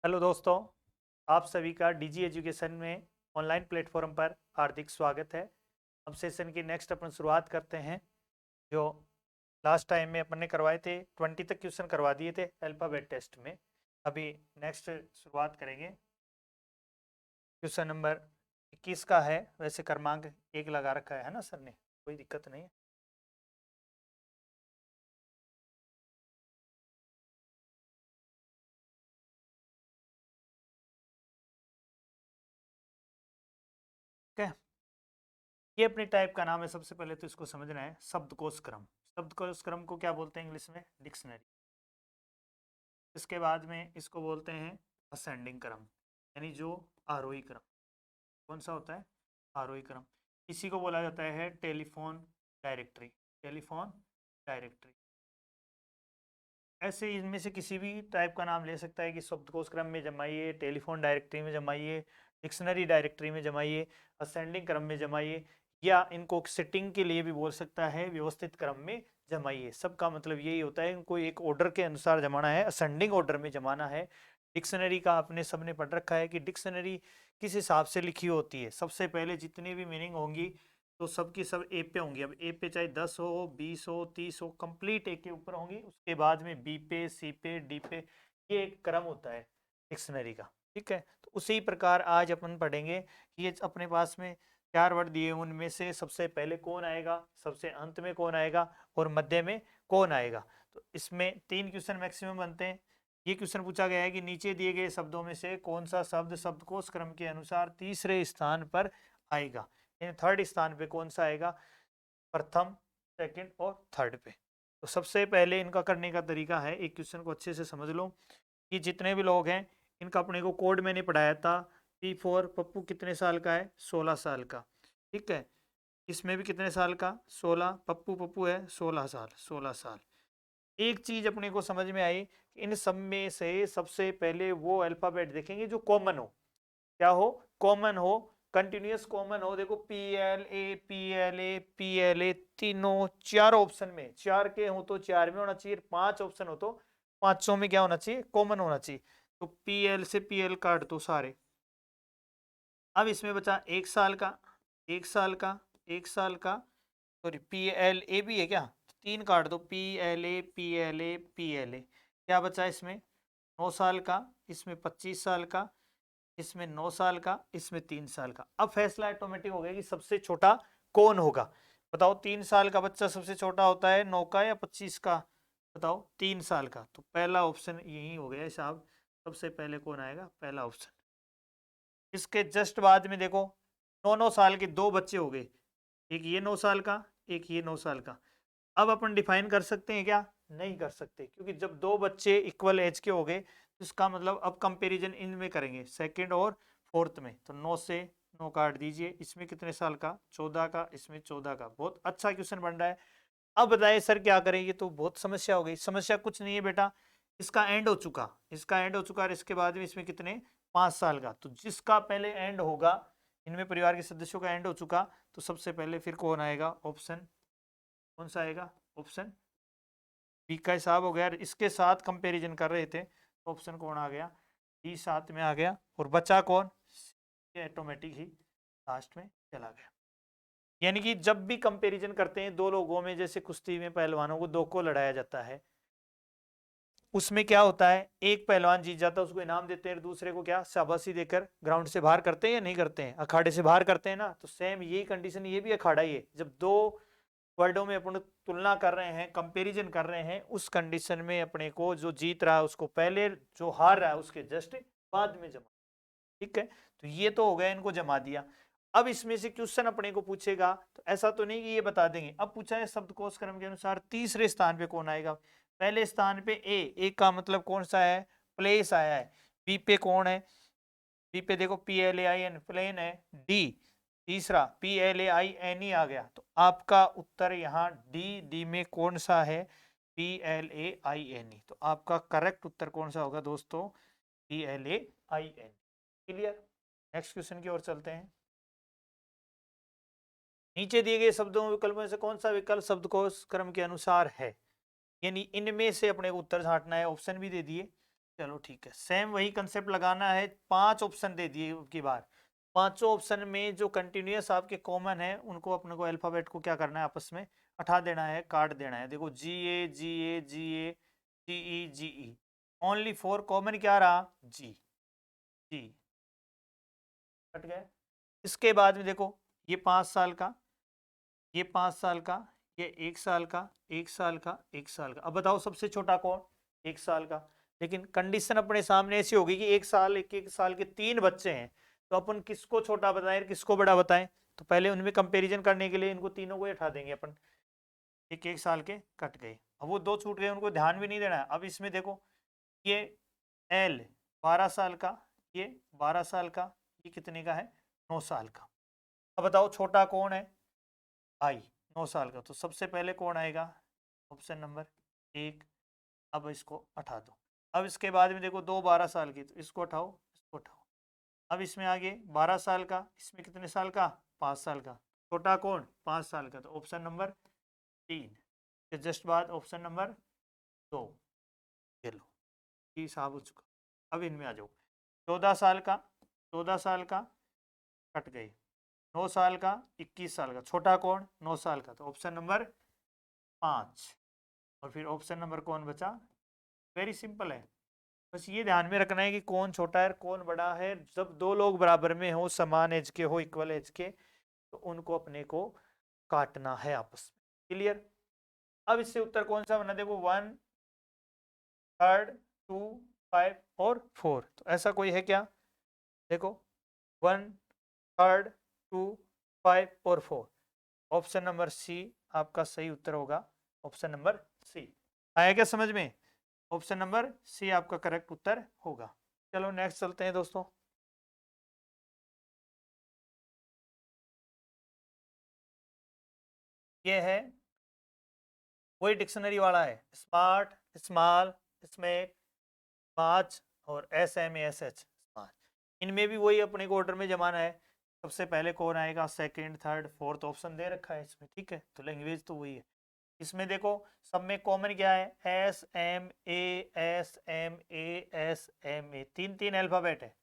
Hello दोस्तों, आप सभी का डीजी एजुकेशन में ऑनलाइन प्लेटफॉर्म पर हार्दिक स्वागत है। अब सेशन की नेक्स्ट अपन शुरुआत करते हैं। जो लास्ट टाइम में अपन ने करवाए थे 20 तक क्वेश्चन करवा दिए थे अल्फ़ाबेट टेस्ट में। अभी नेक्स्ट शुरुआत करेंगे। क्वेश्चन नंबर 21 का है। वैसे क्रमांक 1 लगा रखा है ना सर ने, कोई दिक्कत नहीं है। ठीक है, ये अपनी टाइप का नाम है। सबसे पहले तो इसको समझना है। शब्दकोश क्रम, शब्दकोश क्रम को क्या बोलते हैं इंग्लिश में? डिक्शनरी। इसके बाद में इसको बोलते हैं असेंडिंग क्रम, यानी जो आरोही क्रम। कौन सा होता है? आरोही क्रम। इसी को बोला जाता है टेलीफोन डायरेक्टरी। Telephone directory. ऐसे इनमें से किसी भी टाइप का नाम ले सकता है कि शब्दकोश क्रम में जमाइए, टेलीफोन डायरेक्टरी में जमाइए, डिक्शनरी डायरेक्टरी में जमाइए, असेंडिंग क्रम में जमाइए, या इनको सेटिंग के लिए भी बोल सकता है व्यवस्थित क्रम में जमाइए। सबका मतलब यही होता है, इनको एक ऑर्डर के अनुसार जमाना है, असेंडिंग ऑर्डर में जमाना है। डिक्शनरी का आपने सबने पढ़ रखा है कि डिक्शनरी किस हिसाब से लिखी होती है। सबसे पहले जितनी भी मीनिंग होंगी तो सबकी सब ए पे होंगी। अब ए पे चाहे 10 हो, 20 हो, 30 हो, कंप्लीट ए के ऊपर होंगी। उसके बाद में बी पे, सी पे, डी पे, ये एक क्रम होता है डिक्शनरी का। ठीक है, तो उसी प्रकार आज अपन पढ़ेंगे कि ये अपने पास में 4 वर्ड दिए, उनमें से सबसे पहले कौन आएगा, सबसे अंत में कौन आएगा, और मध्य में कौन आएगा। तो इसमें 3 क्वेश्चन मैक्सिमम बनते हैं। ये क्वेश्चन पूछा गया है कि नीचे दिए गए शब्दों में से कौन सा शब्द शब्दकोश क्रम के अनुसार तीसरे स्थान पर आएगा। थर्ड स्थान पे कौन सा आएगा? प्रथम, सेकंड और थर्ड पे। तो सबसे पहले इनका करने का तरीका है, एक क्वेश्चन को अच्छे से समझ लो कि जितने भी लोग हैं इनका अपने को कोड मैंने पढ़ाया था। P4 पप्पू कितने साल का है? 16 साल का। ठीक है, इसमें भी कितने साल का? 16। पप्पू पप्पू है 16 साल, 16 साल। एक चीज अपने को समझ में आई कि इन सब में से सबसे पहले वो अल्फाबेट देखेंगे जो कॉमन हो। क्या हो? कॉमन हो, कंटिन्यूअस कॉमन हो। देखो पी एल ए, तीनों चार ऑप्शन में, चार के हो तो चार में होना चाहिए, 5 ऑप्शन हो तो पांचों में क्या होना चाहिए? कॉमन होना चाहिए। तो पी एल से पी एल काट दो सारे। अब इसमें बचा 1 साल का, 1 साल का, 1 साल का। सॉरी, पी एल ए भी है क्या? 3 काट दो, P L A, P L A, P L A. क्या बचा इसमें? 9 साल का, इसमें 25 साल का, इसमें 9 साल का, इसमें 3 साल का। अब फैसला ऑटोमेटिक हो गया कि सबसे छोटा कौन होगा। बताओ, 3 साल का बच्चा सबसे छोटा होता है 9 का या 25 का? बताओ, 3 साल का। तो पहला ऑप्शन यही हो गया साहब। सबसे पहले कौन आएगा? पहला ऑप्शन। इसके जस्ट बाद में देखो, 9 9 साल के दो बच्चे हो गए, एक ये 9 साल का, एक ये 9 साल का। अब अपन डिफाइन कर सकते हैं क्या? नहीं कर सकते, क्योंकि जब दो बच्चे इक्वल एज के हो गए तो इसका मतलब अब कंपैरिजन इनमें करेंगे, सेकंड और फोर्थ में। तो 9 से 9 काट दीजिए। इसमें कितने साल का? 14 का, इसमें 14 का। बहुत अच्छा क्वेश्चन बन रहा है। अब बताइए सर क्या करें? ये तो बहुत समस्या हो गई। समस्या कुछ नहीं है बेटा, इसका एंड हो चुका, इसका एंड हो चुका, और इसके बाद में इसमें कितने? 5 साल का। तो जिसका पहले एंड होगा, इनमें परिवार के सदस्यों का एंड हो चुका, तो सबसे पहले फिर कौन आएगा? ऑप्शन। कौन सा आएगा? ऑप्शन बी का हिसाब हो गया। इसके साथ कंपैरिजन कर रहे थे तो ऑप्शन कौन आ गया? डी साथ में आ गया। और बचा कौन? ये ऑटोमेटिक ही लास्ट में चला गया। यानी कि जब भी कंपैरिजन करते हैं दो लोगों में, जैसे कुश्ती में पहलवानों को दो को लड़ाया जाता है, उसमें क्या होता है? एक पहलवान जीत जाता है, उसको इनाम देते हैं, दूसरे को क्या? शाबाशी देकर ग्राउंड से बाहर करते हैं या नहीं करते हैं? अखाड़े से बाहर करते हैं ना। तो सेम यही कंडीशन, ये भी अखाड़ा ही है। जब दो वर्डों में अपन तुलना कर रहे हैं, कंपैरिजन कर रहे हैं, उस कंडीशन में अपने को जो जीत रहा है उसको पहले, जो हार रहा है उसके जस्ट बाद में जमा। ठीक है, तो ये तो हो गया, इनको जमा दिया। अब इसमें से क्वेश्चन अपने को पूछेगा तो ऐसा तो नहीं कि ये बता देंगे। अब पूछा है शब्दकोश क्रम के अनुसार तीसरे स्थान पे कौन आएगा। पहले स्थान पे ए का मतलब कौन सा है? प्लेस आया है। बी पे कौन है? बी पे देखो PLAIN, प्लेन है। डी तीसरा PLAINE आ गया। तो आपका उत्तर यहाँ डी। डी में कौन सा है? PLAINE। तो आपका करेक्ट उत्तर कौन सा होगा दोस्तों? PLAINE। क्लियर? नेक्स्ट क्वेश्चन की ओर चलते हैं। नीचे दिए गए शब्दों विकल्पों में से कौन सा विकल्प शब्दकोश क्रम के अनुसार है? यानी इनमें से अपने को उत्तर छांटना है। ऑप्शन भी दे दिए। चलो ठीक है, सेम वही कंसेप्ट लगाना है। 5 ऑप्शन दे दिए की बार, पांचों ऑप्शन में जो कंटिन्यूअस आपके कॉमन है उनको अपने को अल्फाबेट को क्या करना है, आपस में हटा देना है, काट देना है। देखो GA GE ओनली 4 कॉमन क्या रहा, जी जी कट गए। इसके बाद में देखो ये 5 साल का, ये 5 साल का, ये 1 साल का, 1 साल का, 1 साल का। अब बताओ सबसे छोटा कौन, 1 साल का। लेकिन कंडीशन अपने सामने ऐसी होगी कि 1 साल, एक साल के 3 बच्चे हैं, तो अपन किसको छोटा बताएं किसको बड़ा बताएं। तो पहले उनमें कंपैरिजन करने के लिए इनको तीनों को हटा देंगे अपन। एक एक साल के कट गए, अब वो 2 छूट गए, उनको ध्यान भी नहीं देना है। अब इसमें देखो ये L 12 साल का, ये 12 साल का, ये कितने का है, 9 साल का। अब बताओ छोटा कौन है, आई 9 साल का। तो सबसे पहले कौन आएगा, ऑप्शन नंबर 1। अब इसको हटा दो। अब इसके बाद में देखो 2 12 साल की, तो इसको हटाओ, इसको हटाओ। अब इसमें आगे 12 साल का, इसमें कितने साल का, 5 साल का। छोटा कौन, 5 साल का, तो ऑप्शन नंबर 3 के जस्ट बाद ऑप्शन नंबर 2। ये लो, ये साहब हो चुका। अब इनमें आ जाओ, 14 साल का, 14 साल का कट गए, 9 साल का, 21 साल का। छोटा कौन, 9 साल का, तो ऑप्शन नंबर 5। और फिर ऑप्शन नंबर कौन बचा, वेरी सिंपल है। बस ये ध्यान में रखना है कि कौन छोटा है कौन बड़ा है। जब 2 लोग बराबर में हो, समान एज के हो, इक्वल एज के, तो उनको अपने को काटना है आपस में। क्लियर। अब इससे उत्तर कौन सा बना, देखो 1 3 2 5 और 4। तो ऐसा कोई है क्या, देखो 1 3 2 5 और 4। ऑप्शन नंबर सी आपका सही उत्तर होगा, ऑप्शन नंबर सी। आया क्या समझ में, ऑप्शन नंबर सी आपका करेक्ट उत्तर होगा। चलो नेक्स्ट चलते हैं दोस्तों। ये है वही डिक्शनरी वाला है, स्मार्ट, स्मॉल, स्मेक, स्मार्ट और SMASH स्मार्ट। इनमें भी वही अपने को ऑर्डर में जमाना है। सबसे पहले कौन आएगा, सेकंड, थर्ड, फोर्थ ऑप्शन दे रखा है इसमें, ठीक है। तो लैंग्वेज तो वही है। इसमें देखो सब में कॉमन क्या है, SMA तीन तीन अल्फाबेट है।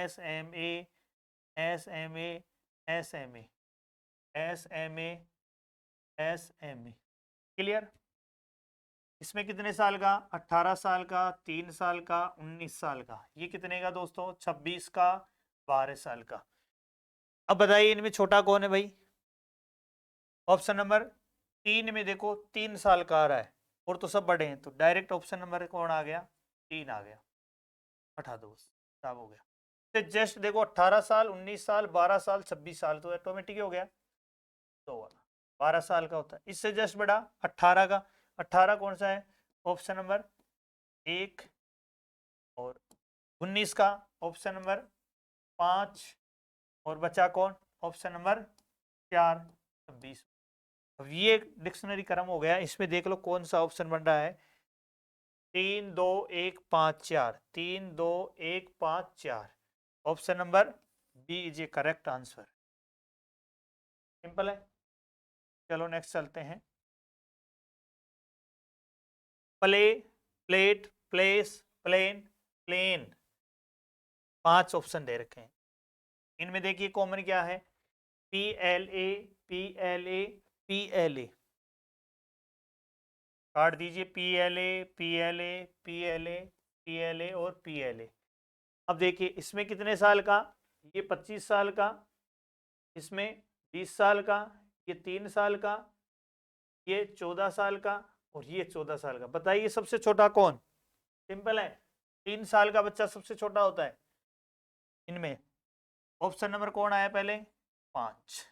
SMA clear. इसमें कितने साल का, 18 साल का, 3 साल का, 19 साल का। ये कितने का दोस्तों, 26 का, 12 साल का। अब बताइए इनमें छोटा कौन है भाई, ऑप्शन नंबर 3 में देखो 3 साल का आ रहा है, और तो सब बड़े हैं, तो डायरेक्ट ऑप्शन नंबर कौन आ गया, 3 आ गया। हटा दो बस, साफ हो गया। तो जस्ट देखो 18 साल, 19 साल, 12 साल, 26 साल, तो ऑटोमेटिक हो गया। तो वाला 12 साल का होता है, इससे जस्ट बड़ा 18 का। 18 कौन सा है, ऑप्शन नंबर 1। और 19 का ऑप्शन नंबर 5। और बचा कौन, ऑप्शन नंबर 4, 26। अब ये डिक्शनरी क्रम हो गया, इसमें देख लो कौन सा ऑप्शन बन रहा है, 3 2 1 5 4, 3 2 1 5 4। Option number B is a correct answer. Simple है। चलो नेक्स्ट चलते हैं। Play, plate, place, plane, plane, 5 option दे रखे हैं। इनमें देखिए कॉमन क्या है, PLA PLA PLA। काट दीजिए, PLA PLA PLA PLA और PLA। अब देखिए इसमें कितने साल का, ये 25 साल का, इसमें 20 साल का, ये 3 साल का, ये 14 साल का, और ये 14 साल का। बताइए सबसे छोटा कौन, सिंपल है, 3 साल का बच्चा सबसे छोटा होता है इनमें। ऑप्शन नंबर कौन आया पहले, 5।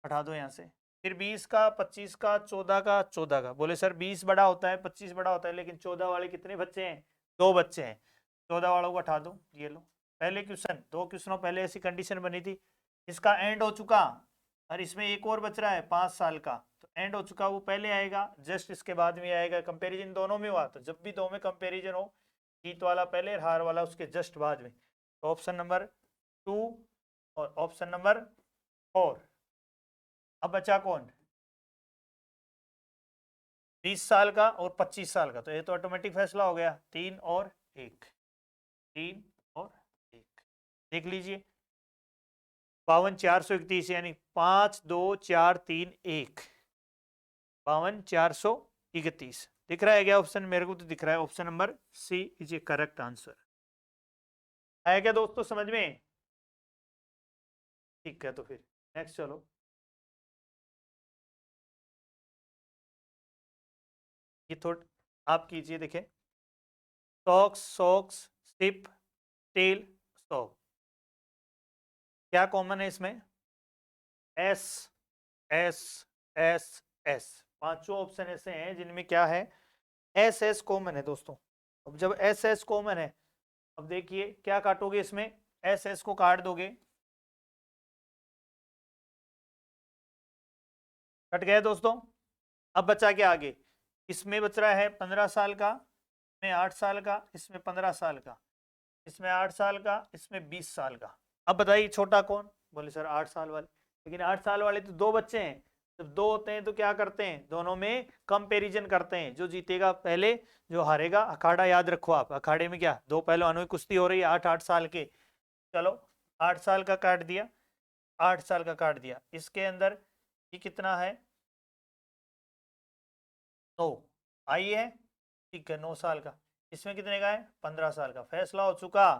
हटा दो यहाँ से। फिर 20 का, 25 का, 14 का, 14 का। बोले सर 20 बड़ा होता है, 25 बड़ा होता है, लेकिन 14 वाले कितने बच्चे हैं, 2 बच्चे हैं। 14 वालों को हटा दो, ये लो। पहले क्वेश्चन, 2 क्वेश्चनों पहले ऐसी कंडीशन बनी थी, इसका एंड हो चुका, और इसमें एक और बच रहा है 5 साल का, तो एंड हो चुका, वो पहले आएगा, जस्ट इसके बाद में आएगा। कंपेरिजन दोनों में हुआ, तो जब भी दो में कंपेरिजन हो, जीत वाला पहले, हार वाला उसके जस्ट बाद में। तो ऑप्शन नंबर 2 और ऑप्शन नंबर 4। अब बचा कौन, 20 साल का और 25 साल का। तो ये तो ऑटोमेटिक फैसला हो गया, 3 और 1, 3 और 1। देख लीजिए 52,431 यानी 5 2 4 3 1, 52,431 दिख रहा है क्या ऑप्शन? मेरे को तो दिख रहा है option number C is a correct answer. है क्या दोस्तों समझ में? ठीक है, तो फिर नेक्स्ट चलो। ये थोड़ा आप कीजिए, देखें सॉक्स सॉक्स स्टिप टेल सॉक, क्या कॉमन है इसमें? एस एस एस एस, पांचों ऑप्शन ऐसे हैं जिनमें क्या है? एस एस कॉमन है दोस्तों। अब जब एस एस कॉमन है, अब देखिए क्या काटोगे इसमें? एस एस को काट दोगे, कट गया दोस्तों। अब बचा क्या आगे? इसमें बच रहा है 15 साल का, इसमें 8 साल का, इसमें 15 साल का, इसमें 8 साल का, इसमें 20 साल का। अब बताइए छोटा कौन? बोले सर 8 साल वाले, लेकिन 8 साल वाले तो दो बच्चे हैं। जब दो होते हैं तो क्या करते हैं? दोनों में कंपैरिजन करते हैं, जो जीतेगा पहले जो हारेगा। अखाड़ा याद रखो आप, अखाड़े में क्या दो पहलवानों की कुश्ती हो रही है, 8-8 साल के। चलो 8 साल का काट दिया, 8 साल का काट दिया, इसके अंदर ये कितना है? 9 आई है, ठीक है 9 साल का। इसमें कितने का है? 15 साल का। फैसला हो चुका।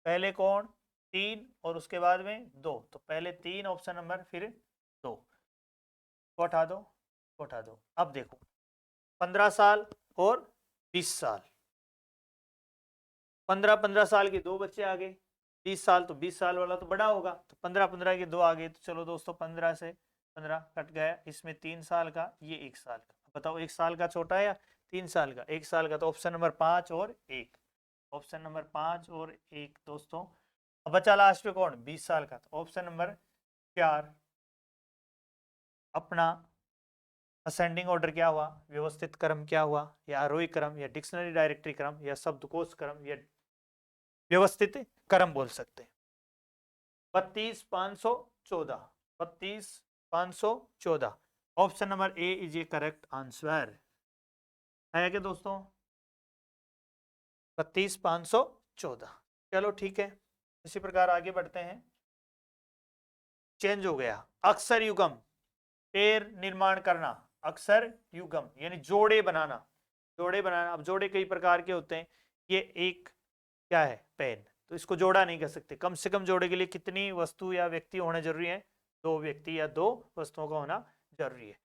पहले कौन? 3 और उसके बाद में 2, तो पहले 3 ऑप्शन नंबर, फिर 2 को हटा दो, को हटा दो। अब देखो 15 साल और 20 साल, 15-15 साल के दो बच्चे आ गए, 20 साल तो 20 साल वाला तो बड़ा होगा, तो 15-15 के दो आ गए। तो चलो दोस्तों 15 से 15 कट गया, इसमें 3 साल का, ये 1 साल का। बताओ 1 साल का छोटा है या 3 साल का? 1 साल का, तो ऑप्शन नंबर 5 और 1, ऑप्शन नंबर 5 और 1 दोस्तों। अब बचा लास्ट में कौन? 20 साल का, तो ऑप्शन नंबर 4 अपना असेंडिंग ऑर्डर क्या हुआ? व्यवस्थित क्रम क्या हुआ? या आरोही क्रम, या डिक्शनरी डायरेक्टरी क्रम, या शब्दकोश क्रम, या व्यवस्थित क्रम बोल सकते हैं। 32,514, 32,514, option number A is a correct answer. है क्या दोस्तों? 32,514। चलो ठीक है, इसी प्रकार आगे बढ़ते हैं। चेंज हो गया, अक्षर युगम, पेड़ निर्माण करना, अक्षर युगम यानी जोड़े बनाना। जोड़े बनाना, अब जोड़े कई प्रकार के होते हैं। ये एक क्या है? पेन, तो इसको जोड़ा नहीं कर सकते। कम से कम जोड़े के लिए कितनी वस्तु या व्यक्ति होना जरूरी है? 2 व्यक्ति या 2 वस्तुओं का होना जरूरी है।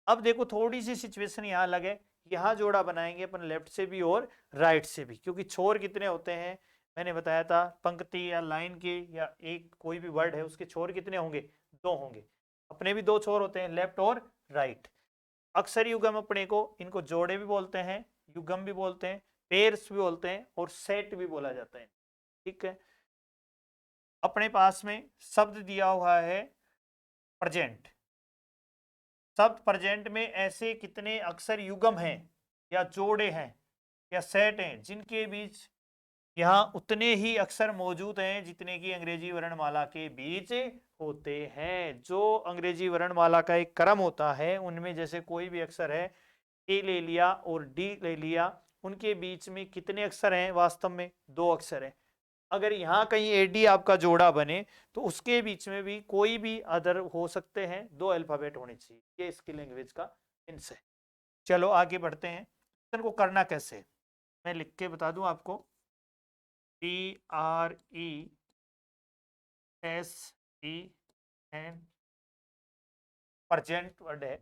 अब देखो थोड़ी सी सिचुएशन यहाँ अलग है, यहाँ जोड़ा बनाएंगे अपन लेफ्ट से भी और राइट से भी, क्योंकि छोर कितने होते हैं? मैंने बताया था पंक्ति या लाइन के या एक कोई भी वर्ड है उसके छोर कितने होंगे? 2 होंगे। अपने भी 2 छोर होते हैं, लेफ्ट और राइट। अक्षर युगम अपने को, इनको जोड़े भी बोलते हैं, युगम भी बोलते हैं, पेयर्स भी बोलते हैं, और सेट भी बोला जाता है। ठीक है, अपने पास में शब्द दिया हुआ है प्रेजेंट। शब्द प्रेजेंट में ऐसे कितने अक्षर युगम हैं या जोड़े हैं या सेट हैं जिनके बीच यहाँ उतने ही अक्षर मौजूद हैं जितने की अंग्रेजी वर्णमाला के बीच होते हैं। जो अंग्रेजी वर्णमाला का एक क्रम होता है, उनमें जैसे कोई भी अक्षर है, ए ले लिया और डी ले लिया, उनके बीच में कितने अक्षर हैं? वास्तव में 2 अक्षर हैं। अगर यहाँ कहीं एडी आपका जोड़ा बने तो उसके बीच में भी कोई भी अदर हो सकते हैं, 2 अल्फाबेट होने चाहिए। ये इसकी लैंग्वेज का हिंस है। चलो आगे बढ़ते हैं। को करना कैसे, मैं लिख के बता दूं आपको। PRESENT, प्रेजेंट वर्ड है।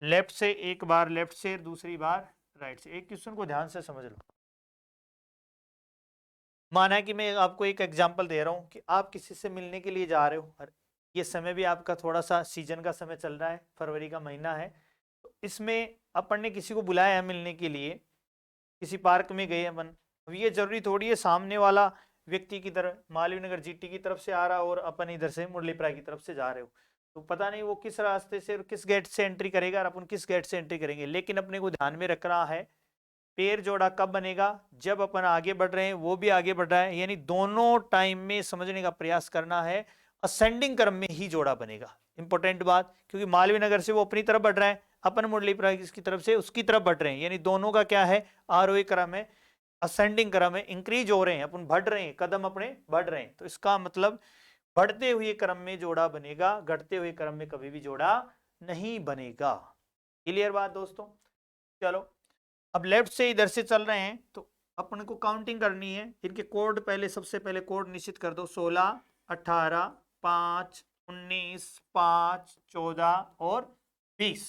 लेफ्ट से एक बार लेफ्ट से, दूसरी बार राइट से। एक क्वेश्चन को ध्यान से समझ लो। माना कि मैं आपको एक एग्जांपल दे रहा हूं कि आप किसी से मिलने के लिए जा रहे हो, और ये समय भी आपका थोड़ा सा सीजन का समय चल रहा है, फरवरी का महीना है, तो इसमें अपन ने किसी को बुलाया है मिलने के लिए, किसी पार्क में गए अपन। अब ये जरूरी थोड़ी है सामने वाला व्यक्ति की तरफ मालवीय नगर जीटी की तरफ से आ रहा और अपन इधर से मुरलीप्रा की तरफ से जा रहे हो, तो पता नहीं वो किस रास्ते से और किस गेट से एंट्री करेगा और अपन किस गेट से एंट्री करेंगे। लेकिन अपने को ध्यान में रखना है पेड़ जोड़ा कब बनेगा? जब अपन आगे बढ़ रहे हैं वो भी आगे बढ़ रहा है, यानी दोनों टाइम में समझने का प्रयास करना है। असेंडिंग क्रम में ही जोड़ा बनेगा, इंपॉर्टेंट बात, क्योंकि मालवीय नगर से वो अपनी तरफ बढ़ रहा है, अपन मुरलीप्रा की तरफ से उसकी तरफ बढ़ रहे हैं, यानी दोनों का क्या है? आरोही क्रम है। असेंडिंग क्रम है, इंक्रीज हो रहे हैं, अपन बढ़ रहे हैं, कदम अपने बढ़ रहे हैं, तो इसका मतलब बढ़ते हुए क्रम में जोड़ा बनेगा, घटते हुए क्रम में कभी भी जोड़ा नहीं बनेगा। क्लियर बात दोस्तों? चलो अब लेफ्ट से इधर से चल रहे हैं तो अपन को काउंटिंग करनी है। इनके कोड पहले, सबसे पहले कोड निश्चित कर दो, 16, 18, 5, 19, 5, 14 और 20।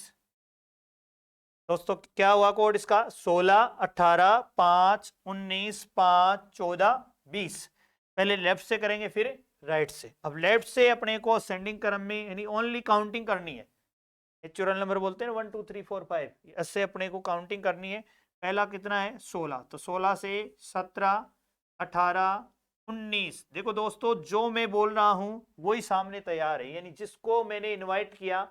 दोस्तों क्या हुआ कोड इसका? 16, 18, 5, 19, 5, 14, 20। पहले लेफ्ट से करेंगे फिर राइट से। अब लेफ्ट से अपने को असेंडिंग क्रम में यानी ओनली काउंटिंग करनी है, नेचुरल नंबर बोलते हैं 1 2 3 4 5, इससे अपने को काउंटिंग करनी है। पहला कितना है? 16, तो 16 से 17, 18, 19। देखो दोस्तों जो मैं बोल रहा हूं वही सामने तैयार है, यानी जिसको मैंने इनवाइट किया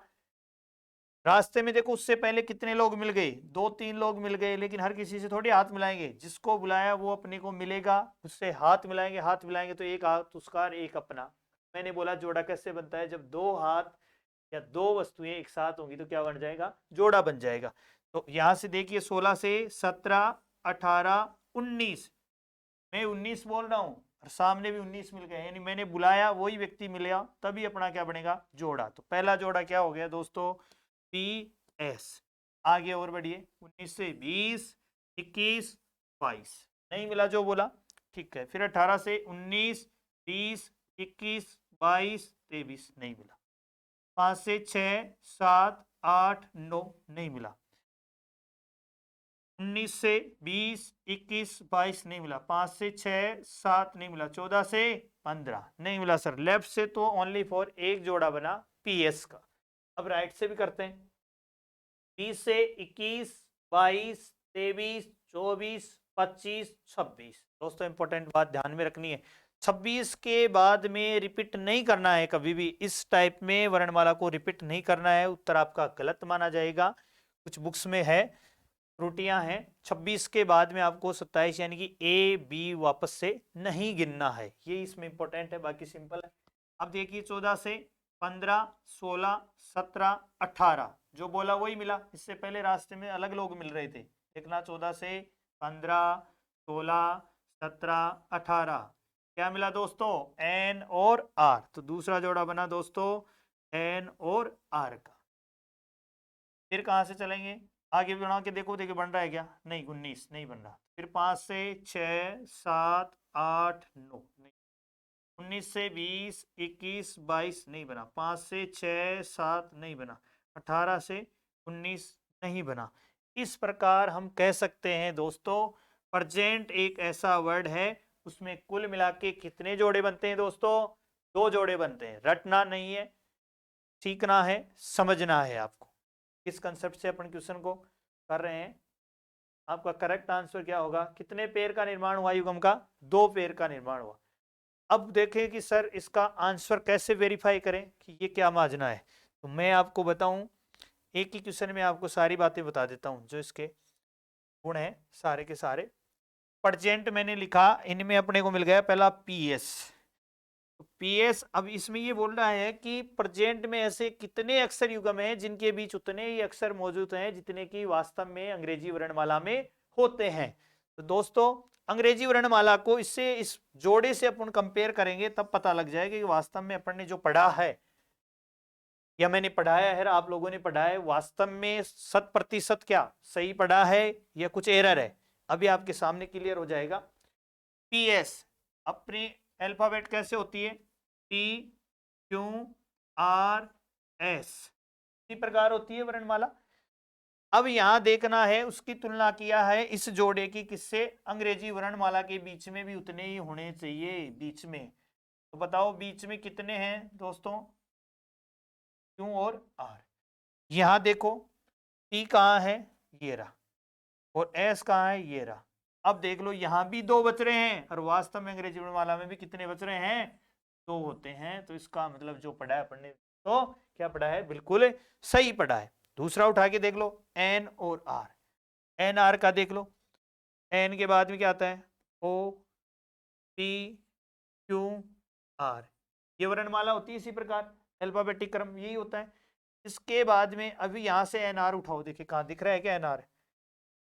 रास्ते में, देखो उससे पहले कितने लोग मिल गए? 2 3 लोग मिल गए, लेकिन हर किसी से थोड़ी हाथ मिलाएंगे, जिसको बुलाया वो अपने को मिलेगा, उससे हाथ मिलाएंगे, हाथ मिलाएंगे तो एक हाथ उसका एक अपना। मैंने बोला जोड़ा कैसे बनता है? जब दो हाथ या दो वस्तुएं एक साथ होंगी तो क्या बन जाएगा? जोड़ा बन जाएगा। तो यहां से देखिए 16 से 17, 18, 19, मैं 19 बोल रहा हूं और सामने भी 19 मिल गए, यानी मैंने बुलाया वही व्यक्ति मिलेगा, तभी अपना क्या बनेगा? जोड़ा। तो पहला जोड़ा क्या हो गया दोस्तों? P S. आगे और बढ़िए, 19 से 20, 21, 22 नहीं मिला जो बोला, ठीक है। फिर 18 से 19, 20, 21, 22, 23 नहीं मिला। 5 से 6, 7, 8, 9 नहीं मिला। 19 से 20, 21, 22 नहीं मिला। 5 से 6, 7 नहीं मिला। 14 से 15 नहीं मिला सर। लेफ्ट से तो ओनली फॉर एक जोड़ा बना पीएस का। अब राइट से भी करते हैं। 20 से 21, 22, 23, 24, 25, 26। दोस्तों इंपॉर्टेंट बात ध्यान में रखनी है, 26 के बाद में रिपीट नहीं करना है कभी भी। इस टाइप में वर्णमाला को रिपीट नहीं करना है, उत्तर आपका गलत माना जाएगा। कुछ बुक्स में है, त्रुटियां हैं। 26 के बाद में आपको 27 यानी कि ए बी वापस से नहीं गिनना है, ये इसमें इंपॉर्टेंट है, बाकी सिंपल है। अब देखिए 14 से 15, 16, 17, 18 जो बोला वही मिला। इससे पहले रास्ते में अलग लोग मिल रहे थे, देखना 14 से 15, 16, 17, 18 क्या मिला दोस्तों? एन और आर। तो दूसरा जोड़ा बना दोस्तों एन और आर का। फिर कहां से चलेंगे? आगे बना के देखो, देखिए बन रहा है क्या? नहीं, 19 नहीं बन रहा। फिर 5 से 6, 7, 8, 9 नहीं। 19 से 20, 21, 22 नहीं बना। 5 से 6, 7 नहीं बना। 18 से 19 नहीं बना। इस प्रकार हम कह सकते हैं दोस्तों प्रेजेंट एक ऐसा वर्ड है उसमें कुल मिला के कितने जोड़े बनते हैं दोस्तों? 2 जोड़े बनते हैं। रटना नहीं है, सीखना है, समझना है आपको। इस कंसेप्ट से अपन क्वेश्चन को कर रहे हैं। आपका करेक्ट आंसर क्या होगा? कितने पेड़ का निर्माण हुआ युगम का? 2 पेड़ का निर्माण हुआ। अब देखें कि सर इसका आंसर कैसे वेरीफाई करें कि ये क्या माजना है। तो मैं आपको बताऊं, एक ही क्वेश्चन में आपको सारी बातें बता देता हूं जो इसके गुण हैं सारे के सारे। प्रेजेंट मैंने लिखा, इनमें अपने को मिल गया पहला पीएस। पीएस, अब इसमें ये बोल रहा है कि प्रेजेंट में ऐसे कितने अक्षर युग्म हैं जिनके बीच उतने ही अक्षर मौजूद हैं जितने कि वास्तव में अंग्रेजी वर्णमाला में होते हैं। तो दोस्तों अंग्रेजी वर्णमाला को इससे, इस जोड़े से अपन कंपेयर करेंगे तब पता लग जाएगा कि वास्तव में अपन ने जो पढ़ा है या मैंने पढ़ाया है, आप लोगों ने पढ़ा है, वास्तव में 100% क्या सही पढ़ा है या कुछ एरर है। अभी आपके सामने क्लियर हो जाएगा। पीएस अपनी अल्फाबेट कैसे होती है? टी, क्यू, आर, एस, इसी प्रकार होती है वर्णमाला। अब यहां देखना है, उसकी तुलना किया है इस जोड़े की किससे? अंग्रेजी वर्णमाला के बीच में भी उतने ही होने चाहिए बीच में। तो बताओ बीच में कितने हैं दोस्तों? क्यू और आर। यहां देखो टी कहां है? ये रहा। और एस कहां है? ये रहा। अब देख लो यहां भी 2 बच रहे हैं और वास्तव में अंग्रेजी वर्णमाला में भी कितने बच रहे हैं? 2 होते हैं। तो इसका मतलब जो पढ़ा है पढ़ने तो क्या पढ़ा है? बिल्कुल सही पढ़ा है। दूसरा उठा के देख लो, एन और आर। एन आर का देख लो, एन के बाद में क्या आता है? ओ, पी, क्यू, आर। ये वर्णमाला होती है इसी प्रकार, अल्फाबेटिक क्रम यही होता है। इसके बाद में अभी यहां से एन आर उठाओ, देखिए कहां दिख रहा है क्या एन आर?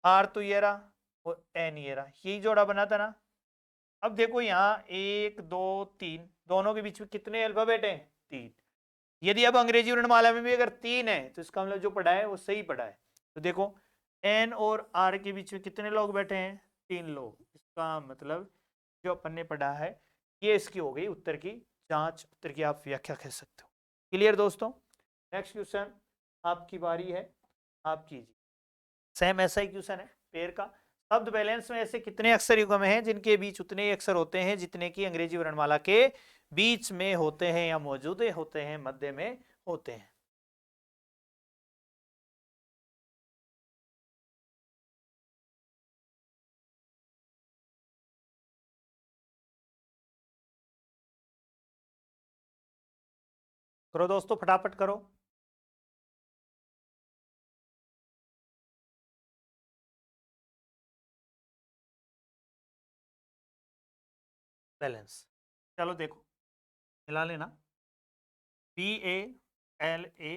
आर तो ये रहा और एन ये रहा, यही जोड़ा बना था ना। अब देखो यहाँ 1 2 3 दोनों के बीच में कितने अल्फाबेट हैं? 3। यदि अब अंग्रेजी वर्णमाला में भी अगर 3 है तो इसका मतलब जो पढ़ा है वो सही पढ़ा है। तो देखो एन और आर के बीच में कितने लोग बैठे हैं? 3 लोग। इसका मतलब जो अपन ने पढ़ा है ये इसकी हो गई उत्तर की जांच, उत्तर की आप व्याख्या कह सकते हो। क्लियर दोस्तों? नेक्स्ट क्वेश्चन आपकी बारी है, आप कीजिए। सेम ऐसा ही क्वेश्चन है पेयर का। शब्द बैलेंस में ऐसे कितने अक्षर युग्म हैं जिनके बीच उतने ही अक्षर होते हैं जितने की अंग्रेजी वर्णमाला के बीच में होते हैं या मौजूद होते हैं, मध्य में होते हैं? करो दोस्तों, फटाफट करो। बैलेंस, चलो देखो मिला लेना। BALANC,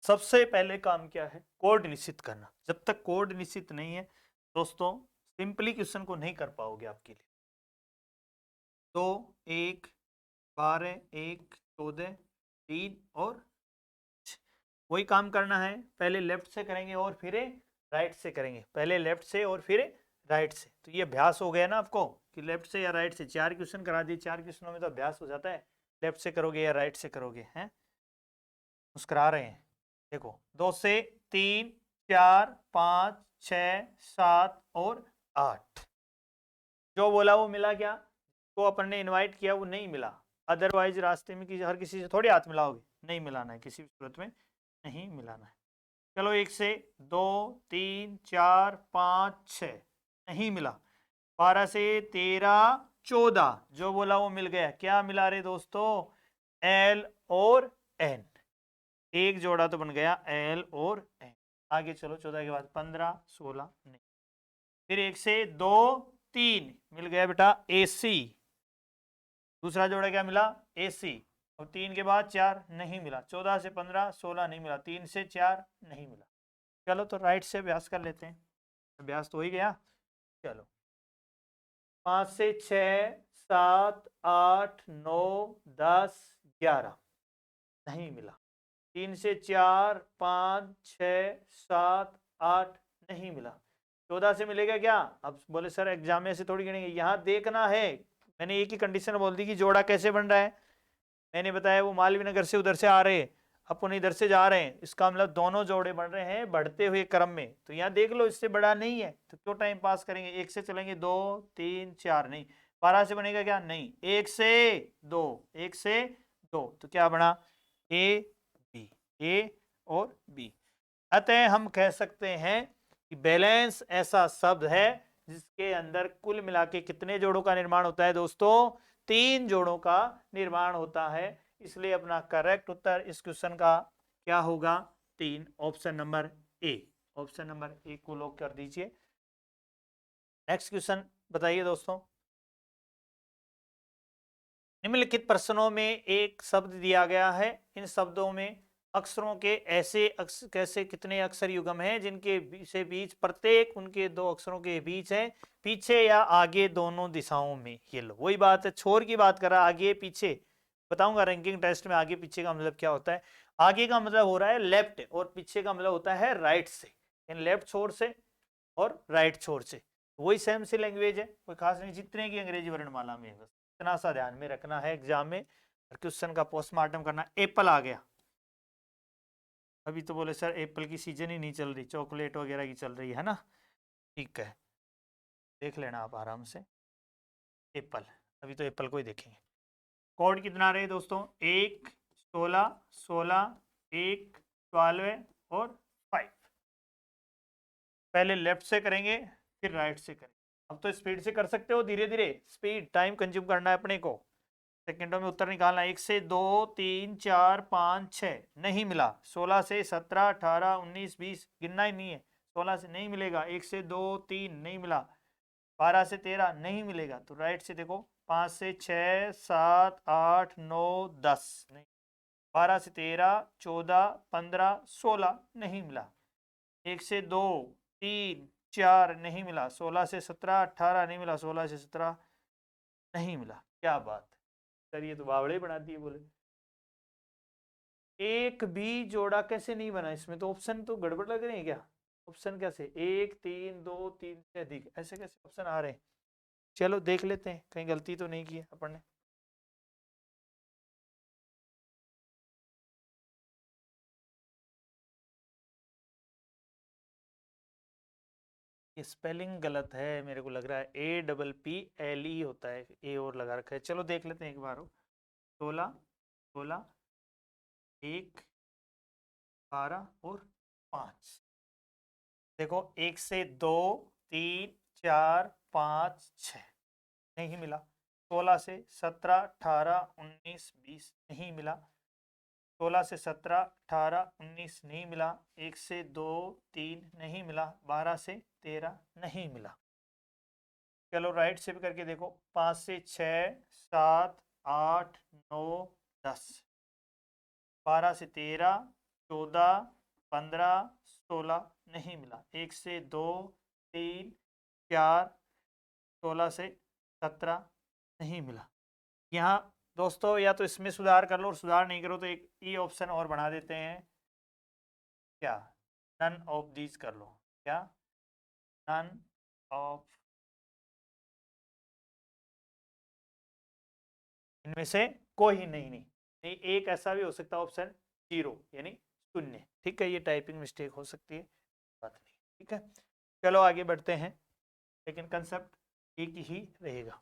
सबसे पहले काम क्या है? कोड निश्चित करना। जब तक कोड निश्चित नहीं है दोस्तों सिंपली क्वेश्चन को नहीं कर पाओगे आपके लिए। 2 1 12 1 14 3 और वही काम करना है। पहले लेफ्ट से करेंगे और फिर राइट से करेंगे, पहले लेफ्ट से और फिर राइट से। तो ये अभ्यास हो गया ना आपको कि लेफ्ट से या राइट से। 4 क्वेश्चन करा दिए, 4 क्वेश्चनों में तो अभ्यास हो जाता है। लेफ्ट से करोगे या राइट से करोगे, हैं मुस्कुरा रहे हैं। देखो 2 से 3 4 5 6 7 और 8। जो बोला वो मिला क्या? तो अपन ने इनवाइट किया वो नहीं मिला। अदरवाइज रास्ते में हर किसी से थोड़ी हाथ मिलाओगे, नहीं मिलाना है, किसी भी सूरत में नहीं मिलाना है। चलो 1 से 2 3 4 5 6 नहीं मिला। 12 से 13 14 जो बोला वो मिल गया। क्या मिला रे दोस्तों? एल और एन। एक जोड़ा तो बन गया एल और एन। आगे चलो 14 के बाद 15 16 नहीं। फिर 1 से 2 3 मिल गया बेटा ए सी। दूसरा जोड़ा क्या मिला? ए सी। और 3 के बाद 4 नहीं मिला। 14 से 15 16 नहीं मिला। 3 से 4 नहीं मिला। चलो तो राइट से अभ्यास कर लेते हैं। अभ्यास तो हो ही गया। चलो 5 से 6 7 8 9 10 11 नहीं मिला। 3 से 4 5 6 7 8 नहीं मिला। 14 से मिलेगा क्या? अब बोले सर एग्जाम में से थोड़ी गिनेंगे, यहाँ देखना है। मैंने एक ही कंडीशन बोल दी कि जोड़ा कैसे बन रहा है। मैंने बताया वो मालवीय नगर से उधर से आ रहे हैं, अपन इधर से जा रहे हैं। इसका मतलब दोनों जोड़े बन रहे हैं बढ़ते हुए क्रम में। तो यहाँ देख लो इससे बड़ा नहीं है तो क्यों टाइम पास करेंगे। 1 से चलेंगे 2 3 4 नहीं। 12 से बनेगा क्या? नहीं। 1 से 2 1 से 2 तो क्या बना? ए बी, ए और बी। अतः हम कह सकते हैं कि बैलेंस ऐसा शब्द है जिसके अंदर कुल मिला के कितने जोड़ों का निर्माण होता है दोस्तों? 3 जोड़ों का निर्माण होता है। इसलिए अपना करेक्ट उत्तर इस क्वेश्चन का क्या होगा? 3, option number A. Option number A को लॉक कर दीजिए। नेक्स्ट क्वेश्चन बताइए दोस्तों। निम्नलिखित प्रश्नों में एक शब्द दिया गया है। इन शब्दों में अक्षरों के ऐसे कैसे कितने अक्षर युग्म हैं जिनके बीच प्रत्येक उनके 2 अक्षरों के बीच है, पीछे या आगे दोनों दिशाओं में। ये लो वही बात है, छोर की बात कर रहा है, आगे पीछे बताऊंगा रैंकिंग टेस्ट में। आगे पीछे का मतलब क्या होता है? आगे का मतलब हो रहा है लेफ्ट और पीछे का मतलब होता है राइट से। इन लेफ्ट छोर से और राइट छोर से वही सेम सी लैंग्वेज है, कोई खास नहीं। जितने की अंग्रेजी वर्णमाला में है बस इतना सा ध्यान में रखना है एग्जाम में। और क्वेश्चन का पोस्टमार्टम करना। एप्पल आ गया। अभी तो बोले सर एप्पल की सीजन ही नहीं चल रही, चॉकलेट वगैरह की चल रही है ना। ठीक है, देख लेना आप आराम से एप्पल। अभी तो एप्पल को ही देखेंगे। कोड कितना रहे दोस्तों? 1 16 16 1 12 और 5। पहले लेफ्ट से करेंगे फिर राइट से करेंगे। अब तो स्पीड से कर सकते हो, धीरे धीरे स्पीड, टाइम कंज्यूम करना है अपने को। सेकेंडों में उत्तर निकालना। 1 से 2 3 4 5 6 नहीं मिला। 16 से 17 18 19 20 गिनना ही नहीं है। 16 से नहीं मिलेगा। 1 से 2 3 नहीं मिला। 12 से 13 नहीं मिलेगा। तो राइट से देखो 5 से 6 7 8 9 10 नहीं। 12 से 13 14 15 16 नहीं मिला। 1 से 2 3 4 नहीं मिला, 16 से 17 18 नहीं मिला, 16 से 17 नहीं मिला। क्या बात है सर, ये तो बावड़े बना दिए। बोले एक भी जोड़ा कैसे नहीं बना, इसमें तो ऑप्शन तो गड़बड़ लग रहे हैं क्या? ऑप्शन कैसे 1 3 2 3 से अधिक, ऐसे कैसे ऑप्शन आ रहे हैं? चलो देख लेते हैं, कहीं गलती तो नहीं की है अपन ने। ये स्पेलिंग गलत है मेरे को लग रहा है, APPLE होता है, ए और लगा रखा है। चलो देख लेते हैं एक बार। 16 16 1 12 और 5। देखो 1 से 2 3 4 5 6 नहीं मिला, 16 से 17 18 19 20 नहीं मिला, 16 से 17 18 19 नहीं मिला, 1 से 2 3 नहीं मिला, 12 से 13 नहीं मिला। चलो राइट से भी करके देखो, 5 से 6 7 8 9 10, 12 से 13 14 15 16 नहीं मिला, 1 से 2 3 4 16 से 17 नहीं मिला। यहाँ दोस्तों या तो इसमें सुधार कर लो, और सुधार नहीं करो तो एक ई ऑप्शन और बना देते हैं। क्या नन ऑफ दीज कर लो, क्या नन ऑफ इनमें से कोई नहीं, एक ऐसा भी हो सकता है ऑप्शन 0 यानी शून्य। ठीक है, ये टाइपिंग मिस्टेक हो सकती है, बात नहीं। ठीक है, चलो आगे बढ़ते हैं, लेकिन कंसेप्ट एक ही रहेगा।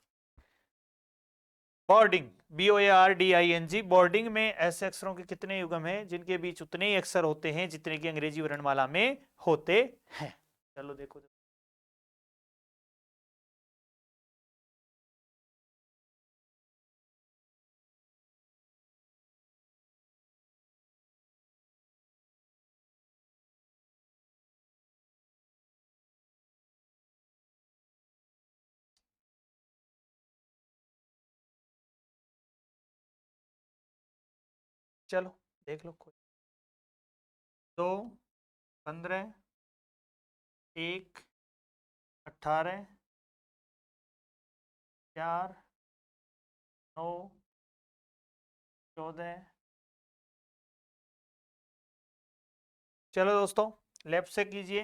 बोर्डिंग, BOARDING, बोर्डिंग में ऐसे अक्षरों के कितने युग्म हैं जिनके बीच उतने ही अक्षर होते हैं जितने की अंग्रेजी वर्णमाला में होते हैं? चलो देखो, चलो देख लो। कोई 2 15 1 18 4 9 14। चलो दोस्तों लेफ्ट से कीजिए,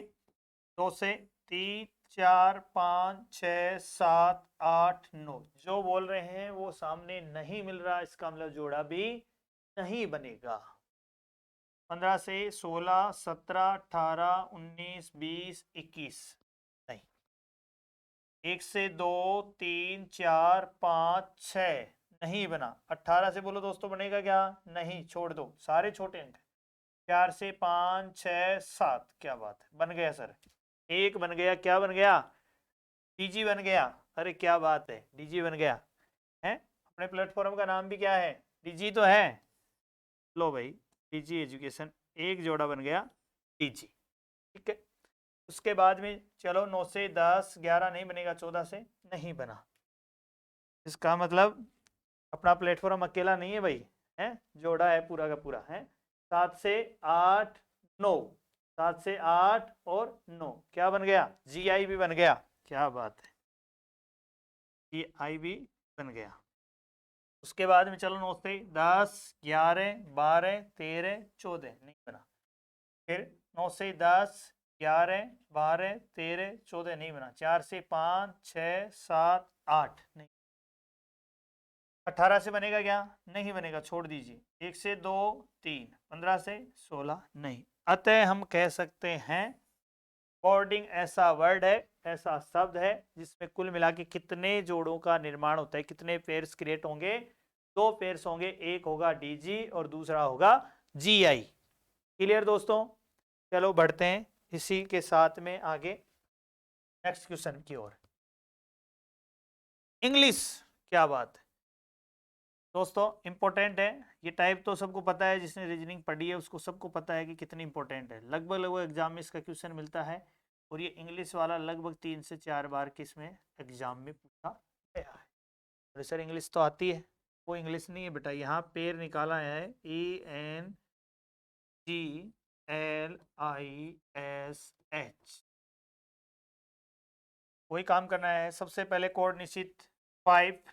2 से 3 4 5 6 7 8 9। जो बोल रहे हैं वो सामने नहीं मिल रहा, इसका मतलब जोड़ा भी नहीं बनेगा। 15 से 16 17 18 19 20 21 नहीं। 1 से 2 3 4 5 6 नहीं बना। 18 से बोलो दोस्तों बनेगा क्या? नहीं, छोड़ दो, सारे छोटे अंक। 4 से 5 6 7, क्या बात है, बन गया सर, एक बन गया। क्या बन गया? डीजी बन गया। अरे क्या बात है, डीजी बन गया है। अपने प्लेटफॉर्म का नाम भी क्या है? डीजी तो है। लो भाई, डीजी एजुकेशन, एक जोड़ा बन गया डीजी। ठीक है, उसके बाद में चलो 9 से 10 11 नहीं बनेगा, 14 से नहीं बना। इसका मतलब अपना प्लेटफॉर्म अकेला नहीं है भाई, है जोड़ा है पूरा का पूरा है। 7 से 8 9, 7 से 8 और 9, क्या बन गया? GI भी बन गया। क्या बात है, GI भी बन गया। उसके बाद में चलो 9 से 10 11 12 13 14 नहीं बना। फिर 9 से 10 11 12 13 14 नहीं बना। 4 से 5 6 7 8 नहीं। 18 से बनेगा क्या? नहीं बनेगा, छोड़ दीजिए। 1 से 2 3, 15 से 16 नहीं। अतः हम कह सकते हैं बोर्डिंग ऐसा वर्ड है, ऐसा शब्द है जिसमें कुल मिला के कितने जोड़ों का निर्माण होता है, कितने पेयर्स क्रिएट होंगे? 2 पेयर्स होंगे, एक होगा डीजी और दूसरा होगा जीआई। क्लियर दोस्तों? चलो बढ़ते हैं इसी के साथ में आगे नेक्स्ट क्वेश्चन की ओर। इंग्लिश, क्या बात है दोस्तों, इंपॉर्टेंट है ये टाइप तो सबको पता है, जिसने रीजनिंग पढ़ी है उसको सबको पता है कि कितनी इंपॉर्टेंट है। लगभग लगभग एग्जाम में इसका क्वेश्चन मिलता है, और ये इंग्लिश वाला लगभग 3 से 4 बार के इसमें एग्जाम में पूछा गया है। अरे सर इंग्लिश तो आती है, वो इंग्लिश नहीं है बेटा, यहाँ पेड़ निकाला है ENGLISH, LISH। वही काम करना है। सबसे पहले कोड निश्चित 5,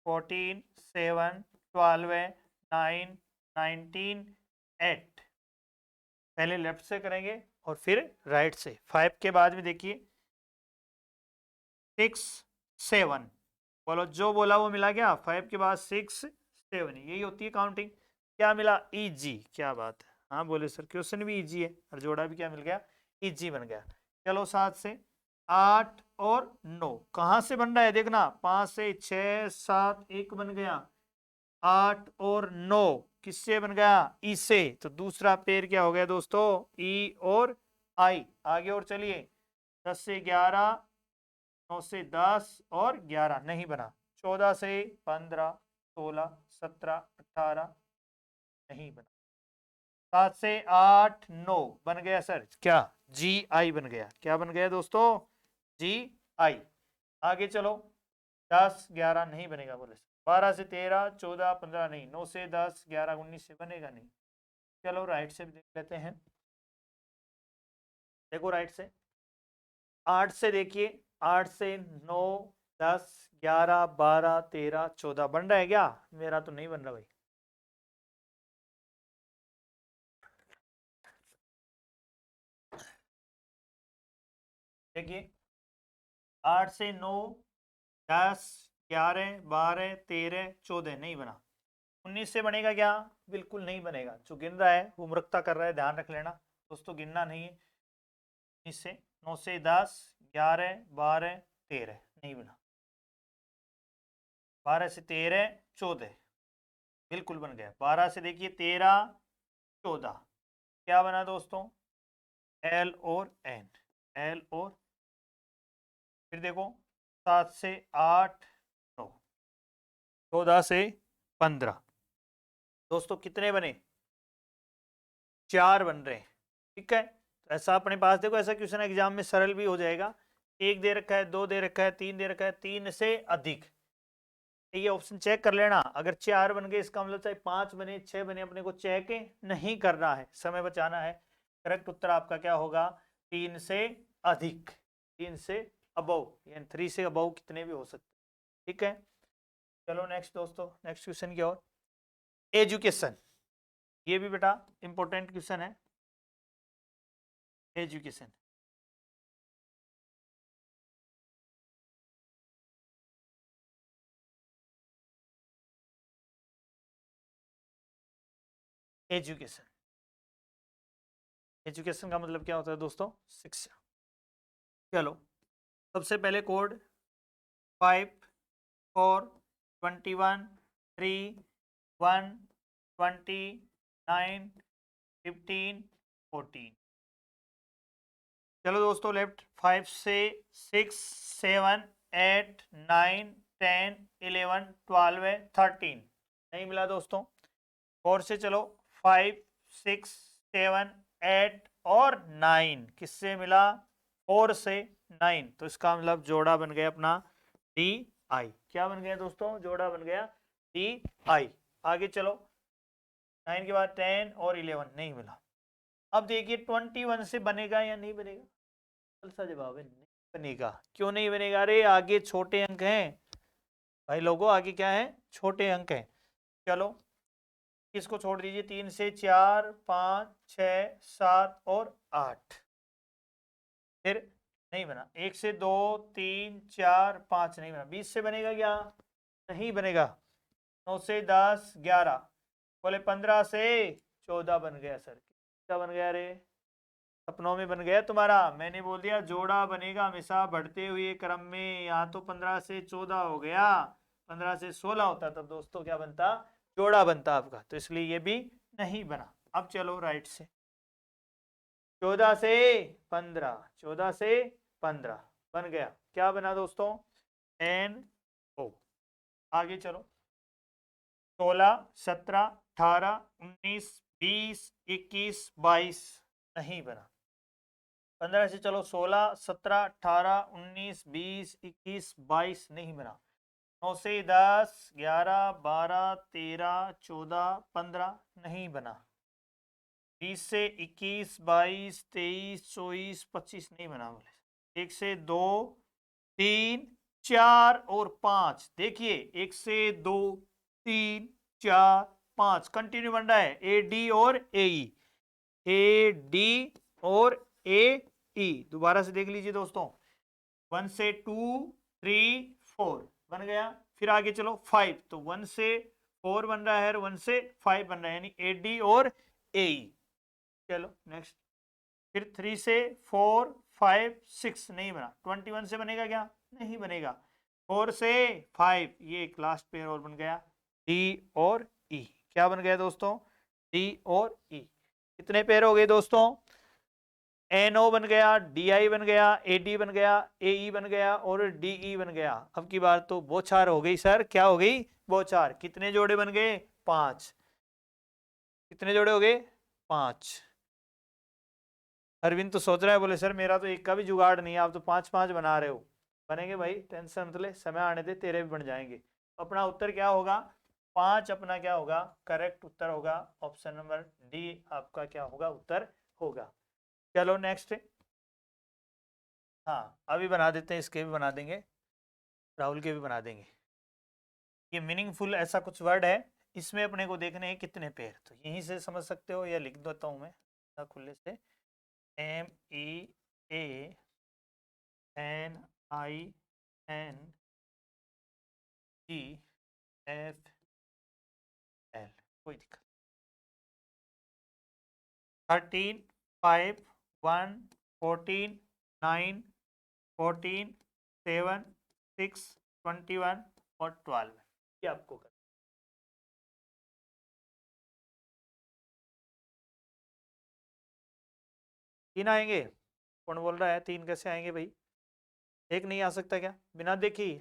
14, 7, 12, 9, 19, 8। पहले लेफ्ट से करेंगे और फिर राइट से। 5 के बाद में देखिए 6, 7। बोलो जो बोला वो मिला क्या? 5 के बाद 6, 7, यही होती है काउंटिंग। क्या मिला? इजी। क्या बात है, हाँ बोले सर क्वेश्चन भी इजी है और जोड़ा भी क्या मिल गया? इजी बन गया। चलो 7 से 8 और 9 कहाँ से बन रहा है देखना। 5 से 6, 7, 1 बन गया। 8 और 9 किससे बन गया? ई से। तो दूसरा पेयर क्या हो गया दोस्तों? ई और आई। आगे और चलिए 10 से 11, 9 से 10 और 11 नहीं बना। 14 से 15, 16, 17, 18 नहीं बना। 7 से 8, 9 बन गया सर क्या? जी आई बन गया। क्या बन गया दोस्तों? जी आई। आगे चलो 10, 11 नहीं बनेगा बोले। 12 से 13, 14, 15 नहीं। 9 से 10, 11, 19 से बनेगा नहीं। चलो राइट से भी देख लेते हैं। देखो राइट से 8 से देखिए 8 से 9, 10, 11, 12, 13, 14 बन रहा है क्या? मेरा तो नहीं बन रहा भाई। देखिए 8 से 9, 10, 11, 12, 13, 14 नहीं बना। 19 से बनेगा क्या? बिल्कुल नहीं बनेगा। जो गिन रहा है वो मूर्खता कर रहा है, ध्यान रख लेना दोस्तों, गिनना नहीं है। 19 से 9 से 10, 11, 12, 13 नहीं बना। 12 से 13, 14 बिल्कुल बन गया। 12 से देखिए 13, 14 क्या बना दोस्तों? एल और एन। एल और फिर देखो 7 से 8, 9, 14 से 15 दोस्तों कितने बने? 4 बन रहे हैं। ठीक है, तो ऐसा अपने पास देखो, ऐसा क्वेश्चन एग्जाम में सरल भी हो जाएगा। 1 दे रखा है, 2 दे रखा है, 3 दे रखा है, 3 से अधिक। ये ऑप्शन चेक कर लेना। अगर 4 बन गए इसका मतलब चाहे 5 बने, 6 बने, अपने को चेक नहीं करना है, समय बचाना है। करेक्ट उत्तर आपका क्या होगा? 3 से अधिक। 3 से अबव, यानी 3 से अबव कितने भी हो सकते। ठीक है, चलो नेक्स्ट दोस्तों, नेक्स्ट क्वेश्चन की ओर। एजुकेशन, ये भी बेटा इंपॉर्टेंट क्वेश्चन है। एजुकेशन, एजुकेशन, एजुकेशन का मतलब क्या होता है दोस्तों? शिक्षा। चलो सबसे पहले कोड 5, 4, 21, 3, 1, 20, 9, 15, 14। चलो दोस्तों लेफ्ट 5 से 6, 7, 8, 9, 10, 11, 12, 13 नहीं मिला दोस्तों। 4 से चलो 5, 6, 7, 8 और 9 किससे मिला? 4 से 9। तो इसका मतलब जोड़ा बन गया अपना डी आई। क्या बन गया दोस्तों? जोड़ा बन गया डी आई। आगे चलो 9 के बाद 10 और 11 नहीं मिला। अब देखिए 21 से बनेगा या नहीं बनेगा? सा जवाब है नहीं बनेगा। क्यों नहीं बनेगा? अरे आगे छोटे अंक हैं भाई लोगों, आगे क्या है? छोटे अंक हैं। चलो किसको छोड़ दीजिए? 3 से 4, 5, 6, 7 और 8 फिर नहीं बना। 1 से 2, 3, 4, 5 नहीं बना। 20 से बनेगा क्या? नहीं बनेगा। 9 से 10, 11 बोले 15 से 14 बन गया सर। क्या बन गया रे? सपनों में बन गया तुम्हारा। मैंने बोल दिया जोड़ा बनेगा हमेशा बढ़ते हुए क्रम में। यहाँ तो 15 से 14 हो गया, 15 से 16 होता तब दोस्तों क्या बनता? जोड़ा बनता आपका। तो इसलिए ये भी नहीं बना। अब चलो राइट से 14 से 15, 14 से 15 बन गया। क्या बना दोस्तों? N O. आगे चलो 16, 17, 18, 19, 20, 21, 22 नहीं बना। 15 से चलो 16, 17, 18, 19, 20, 21, 22 नहीं बना। 9 से 10, 11, 12, 13, 14, 15 नहीं बना। 20 से 21, 22, 23, 24, 25 नहीं बना बोले। 1 से 2, 3, 4 और 5। देखिए 1 से 2, 3, 4, 5 कंटिन्यू बन रहा है। ए डी और ए ई, ए डी और ए ई। दोबारा से देख लीजिए दोस्तों, 1 से 2, 3, 4 बन गया। फिर आगे चलो 5, तो 1 से 4 बन रहा है और 1 से 5 बन रहा है, यानी ए डी और ए ई। चलो नेक्स्ट। फिर 3 से 4, 5, 6 नहीं बना। 21 से बनेगा क्या? नहीं बनेगा। 4 से 5, ये एक लास्ट पेयर और बन गया, डी और ई। क्या बन गया दोस्तों? डी और ई। कितने पेयर हो गए दोस्तों? एनओ बन गया, डी आई बन गया, ए डी बन गया, ए ई बन गया और डी ई बन गया। अब की बार तो बौछार हो गई सर। क्या हो गई? बौछार। कितने जोड़े बन गए? 5। कितने जोड़े हो गए? 5। अरविंद तो सोच रहा है, बोले सर मेरा तो एक का भी जुगाड़ नहीं है, आप तो 5 5 बना रहे हो। बनेंगे भाई, टेंशन मत ले, समय आने दे, तेरे भी बन जाएंगे। अपना उत्तर क्या होगा? 5 अपना क्या होगा? करेक्ट उत्तर होगा। ऑप्शन नंबर डी आपका क्या होगा? उत्तर होगा। चलो नेक्स्ट। हाँ अभी बना देते हैं, इसके भी बना देंगे, राहुल के भी बना देंगे। ये मीनिंगफुल ऐसा कुछ वर्ड है, इसमें अपने को देखने हैं कितने पेयर। तो यहीं से समझ सकते हो, या लिख देता हूँ मैं खुले से। M E A N I N G F L, कोई दिक्कत। 13, 5, 1, 14, 9, 14, 7, 6, 21 और 12। ये आपको कर। तीन आएंगे? कौन बोल रहा है 3 कैसे आएंगे भाई? एक नहीं आ सकता क्या बिना देखी?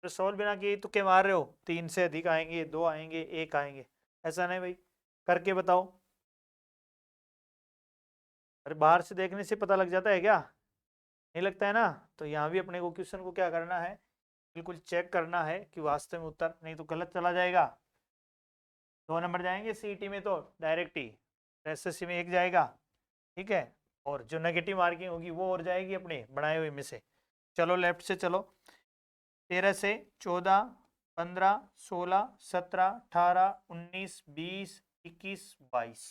तो सॉल्व बिना किए तुक्के मार रहे हो? 3 से अधिक आएंगे, 2 आएंगे, 1 आएंगे, ऐसा नहीं भाई। करके बताओ। अरे बाहर से देखने से पता लग जाता है क्या? नहीं लगता है ना? तो यहाँ भी अपने को क्वेश्चन को क्या करना है, बिल्कुल चेक करना है कि वास्तव में उत्तर, नहीं तो गलत चला जाएगा। 2 नंबर जाएंगे सीईटी में तो डायरेक्ट ही, एसएससी में 1 जाएगा, ठीक है। और जो नेगेटिव मार्किंग होगी वो और जाएगी अपने बनाए हुए में से। चलो लेफ्ट से चलो। 13 से 14, 15, 16, 17, 18, 19, 20, 21, 22